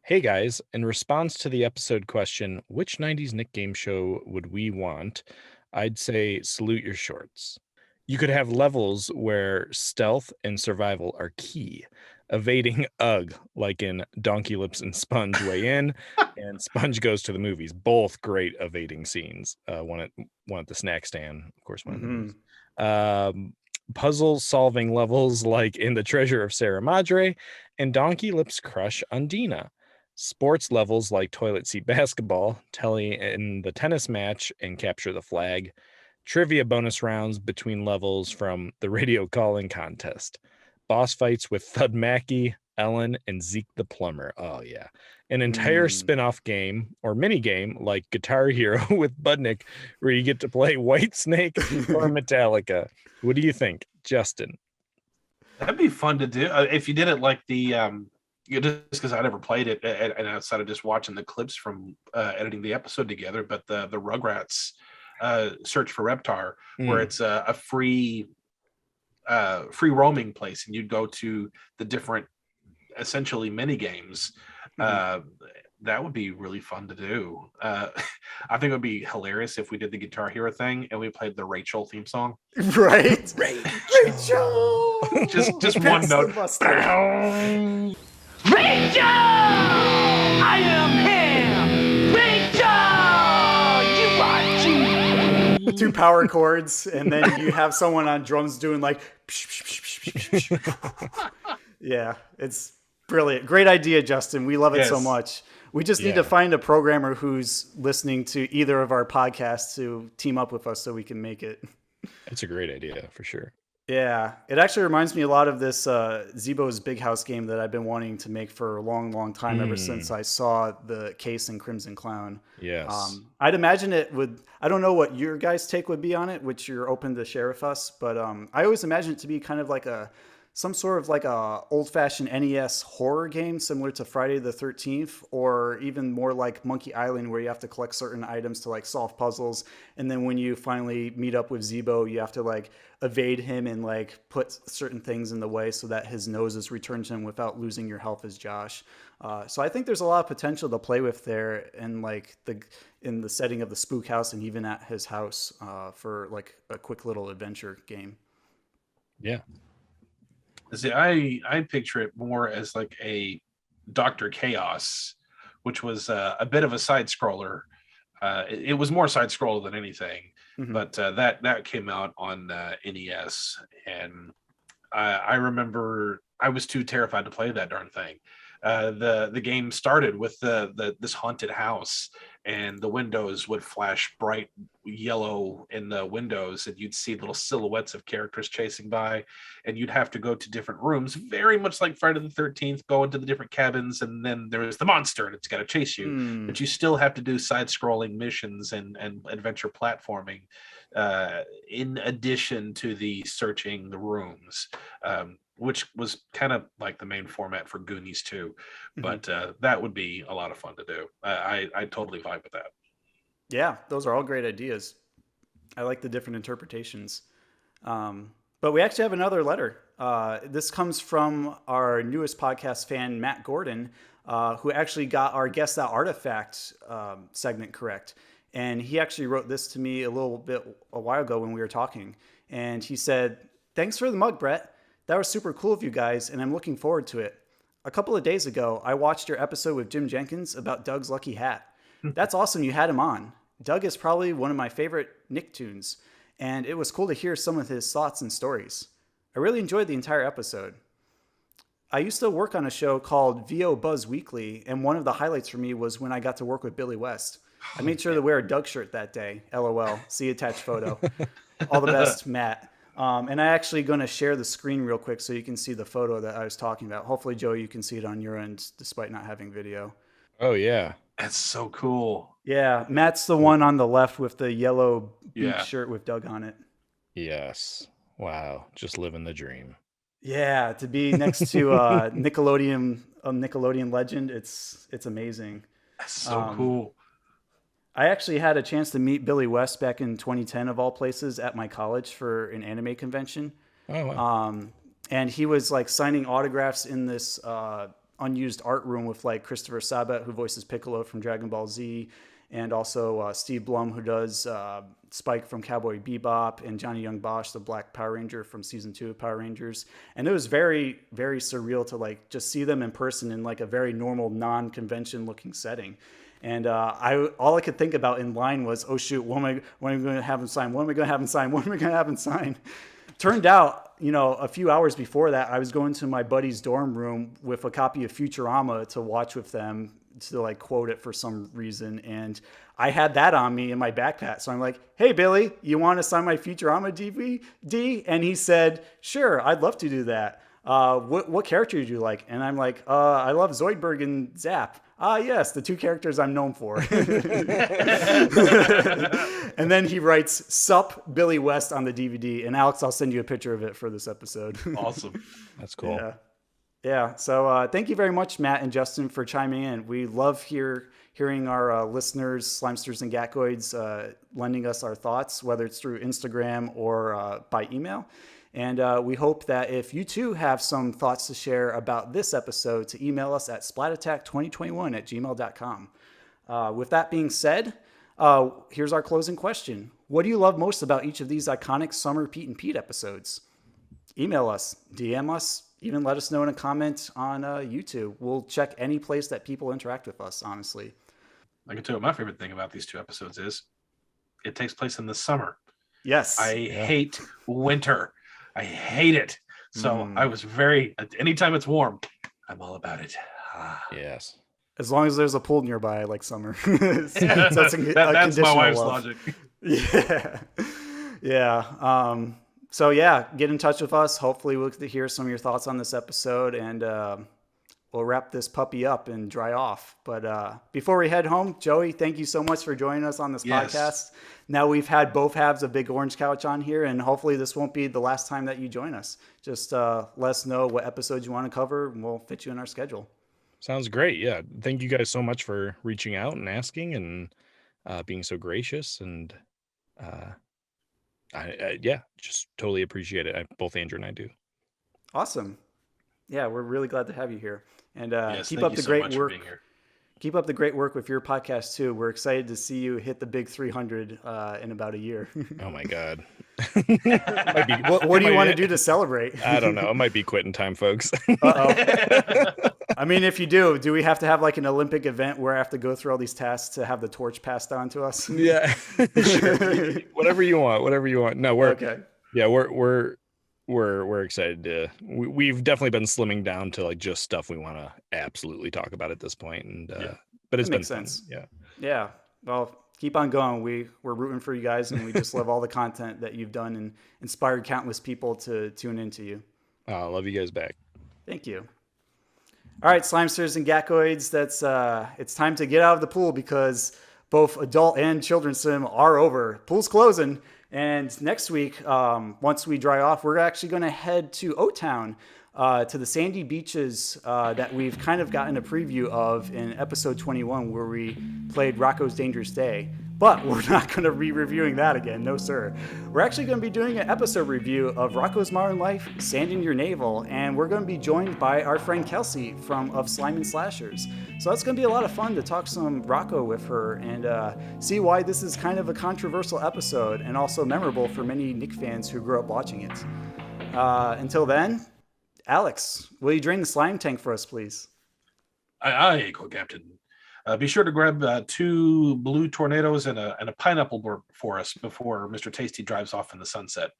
Hey guys, in response to the episode question, which 90s Nick game show would we want? I'd say Salute Your Shorts. You could have levels where stealth and survival are key. Evading UGG, like in Donkey Lips and Sponge Way In, and Sponge Goes to the Movies. Both great evading scenes. One at the snack stand, of course, one of the movies. Puzzle solving levels like in The Treasure of Sarah Madre and Donkey Lips Crush Undina. Sports levels like Toilet Seat Basketball, Telly in the Tennis Match and Capture the Flag. Trivia bonus rounds between levels from the Radio Calling Contest. Boss fights with Thud Mackey, Ellen, and Zeke the Plumber. Oh, yeah. An entire spin-off game or mini game like Guitar Hero with Budnick, where you get to play White Snake or Metallica. What do you think, Justin? That'd be fun to do. If you did it like the, just because I never played it, and outside of just watching the clips from editing the episode together, but the Rugrats Search for Reptar, where it's a free roaming place, and you'd go to the different essentially mini games. That would be really fun to do. I think it would be hilarious if we did the Guitar Hero thing and we played the Rachel theme song. Right. Rachel. just one note. Rachel! I am him! Rachel! You are 2 power chords, and then you have someone on drums doing like... Yeah, it's brilliant. Great idea, Justin. We love it so much. We just need to find a programmer who's listening to either of our podcasts to team up with us so we can make it. It's a great idea, for sure. Yeah, it actually reminds me a lot of this Zebo's Big House game that I've been wanting to make for a long, long time, ever since I saw the case in Crimson Clown. Yes. I'd imagine it would, I don't know what your guys' take would be on it, which you're open to share with us, but I always imagine it to be kind of like a some sort of like a old-fashioned NES horror game similar to Friday the 13th, or even more like Monkey Island, where you have to collect certain items to like solve puzzles, and then when you finally meet up with Zebo, you have to like evade him and like put certain things in the way so that his nose is returned to him without losing your health as Josh. So I think there's a lot of potential to play with there, and like in the setting of the spook house, and even at his house for like a quick little adventure game. Yeah. See, I picture it more as like a Dr. Chaos, which was a bit of a side scroller. It was more side scroller than anything, but that came out on NES, and I remember I was too terrified to play that darn thing. The game started with this haunted house, and the windows would flash bright yellow in the windows, and you'd see little silhouettes of characters chasing by, and you'd have to go to different rooms, very much like Friday the 13th, go into the different cabins, and then there was the monster and it's got to chase you. But you still have to do side-scrolling missions and adventure platforming in addition to the searching the rooms. Which was kind of like the main format for Goonies too, but that would be a lot of fun to do. I totally vibe with that. Yeah, those are all great ideas. I like the different interpretations. But we actually have another letter. This comes from our newest podcast fan, Matt Gordon, who actually got our Guess That Artifact segment correct. And he actually wrote this to me a while ago when we were talking. And he said, "Thanks for the mug, Brett. That was super cool of you guys, and I'm looking forward to it. A couple of days ago, I watched your episode with Jim Jenkins about Doug's Lucky Hat. That's awesome you had him on. Doug is probably one of my favorite Nicktoons, and it was cool to hear some of his thoughts and stories. I really enjoyed the entire episode. I used to work on a show called VO Buzz Weekly, and one of the highlights for me was when I got to work with Billy West. I made sure to wear a Doug shirt that day. LOL. See attached photo. All the best, Matt." And I'm actually going to share the screen real quick so you can see the photo that I was talking about. Hopefully, Joey, you can see it on your end despite not having video. Oh, yeah. That's so cool. Yeah, Matt's the one on the left with the yellow beach shirt with Doug on it. Yes. Wow. Just living the dream. Yeah, to be next to Nickelodeon legend, it's amazing. That's so cool. I actually had a chance to meet Billy West back in 2010, of all places, at my college for an anime convention. Oh, wow. And he was like signing autographs in this unused art room with like Christopher Sabat, who voices Piccolo from Dragon Ball Z, and also Steve Blum, who does Spike from Cowboy Bebop, and Johnny Young Bosch, the Black Power Ranger from season 2 of Power Rangers. And it was very, very surreal to like just see them in person in like a very normal, non-convention looking setting. And all I could think about in line was, oh shoot, when am I going to have him sign? When am I going to have him sign? When am I going to have him sign? Turned out, a few hours before that, I was going to my buddy's dorm room with a copy of Futurama to watch with them, to like quote it for some reason. And I had that on me in my backpack. So I'm like, "Hey, Billy, you want to sign my Futurama DVD?" And he said, "Sure, I'd love to do that. What character do you like?" And I'm like, "I love Zoidberg and Zap." "Ah, yes, the two characters I'm known for." And then he writes, "Sup, Billy West" on the DVD. And Alex, I'll send you a picture of it for this episode. Awesome. That's cool. Yeah. So thank you very much, Matt and Justin, for chiming in. We love hearing our listeners, Slimesters and Gatgoids, lending us our thoughts, whether it's through Instagram or by email. And we hope that if you too have some thoughts to share about this episode, to email us at splatattack2021@gmail.com. With that being said, here's our closing question. What do you love most about each of these iconic Summer Pete and Pete episodes? Email us, DM us, even let us know in a comment on YouTube. We'll check any place that people interact with us, honestly. I can tell you what my favorite thing about these two episodes is. It takes place in the summer. Yes. I hate winter. I hate it. So I was anytime it's warm, I'm all about it. Yes. As long as there's a pool nearby, I like summer. So that's my wife's logic. Yeah. Yeah. So yeah, get in touch with us. Hopefully we'll get to hear some of your thoughts on this episode. And wrap this puppy up and dry off. But before we head home, Joey, thank you so much for joining us on this podcast. Now we've had both halves of Big Orange Couch on here, and hopefully this won't be the last time that you join us. Just let us know what episodes you want to cover, and we'll fit you in our schedule. Sounds great. Yeah. Thank you guys so much for reaching out and asking and being so gracious. And I just totally appreciate it. Both Andrew and I do. Awesome. Yeah, we're really glad to have you here. And keep thank up you the so great much for work. being here. Keep up the great work with your podcast too. We're excited to see you hit the big 300 in about a year. Oh my God. What do you want to do to celebrate? I don't know. It might be quitting time, folks. Uh-oh. I mean, if you do we have to have like an Olympic event where I have to go through all these tasks to have the torch passed on to us? Yeah. Sure. Whatever you want. No, we're okay. Yeah, we're excited to. We've definitely been slimming down to like just stuff we want to absolutely talk about at this point, and but it's been sense. Fun. Yeah. Well, keep on going. We're rooting for you guys, and we just love all the content that you've done and inspired countless people to tune into you. I love you guys back. Thank you. All right, Slimesters and Gackoids, it's time to get out of the pool because both adult and children's swim are over. Pool's closing. And next week, once we dry off, we're actually going to head to O-Town, to the sandy beaches that we've kind of gotten a preview of in episode 21, where we played Rocco's Dangerous Day. But we're not going to be reviewing that again. No, sir. We're actually going to be doing an episode review of Rocco's Modern Life, Sand in Your Navel, and we're going to be joined by our friend Kelsey of Slime and Slashers. So that's going to be a lot of fun to talk some Rocco with her and see why this is kind of a controversial episode and also memorable for many Nick fans who grew up watching it. Until then, Alex, will you drain the slime tank for us, please? Aye, co-captain. Be sure to grab 2 blue tornadoes and a pineapple for us before Mr. Tastee drives off in the sunset.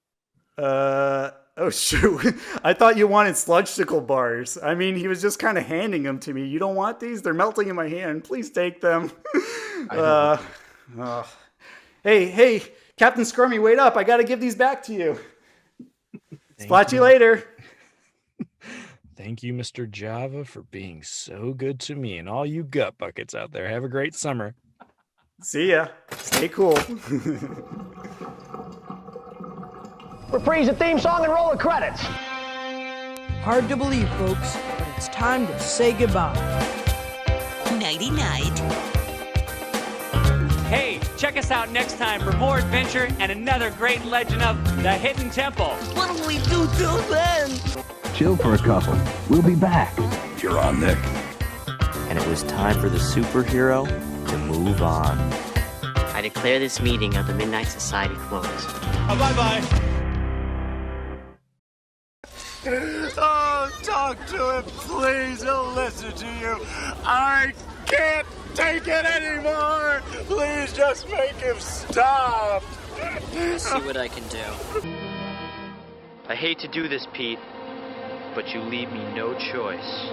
Oh, shoot. I thought you wanted sludgesicle bars. I mean, he was just kind of handing them to me. You don't want these? They're melting in my hand. Please take them. Hey, Captain Scrummy, wait up. I got to give these back to you. Splat you later. Thank you, Mr. Java, for being so good to me and all you gut buckets out there. Have a great summer. See ya. Stay cool. Reprise the theme song and roll the credits. Hard to believe, folks, but it's time to say goodbye. Nighty-night. Hey, check us out next time for more adventure and another great legend of the Hidden Temple. What'll we do till then? Chill for a couple. We'll be back. You're on, Nick. And it was time for the superhero to move on. I declare this meeting of the Midnight Society closed. Oh, bye-bye. Oh, talk to him, please. He'll listen to you. I can't take it anymore. Please just make him stop. See what I can do. I hate to do this, Pete, but you leave me no choice.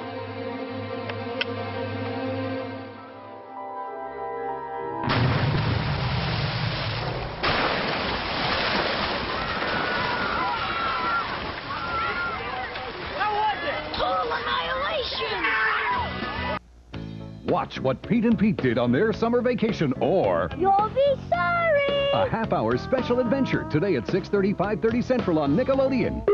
Watch what Pete and Pete did on their summer vacation, or You'll be sorry. a half-hour special adventure today at 6:30, 5:30 Central on Nickelodeon.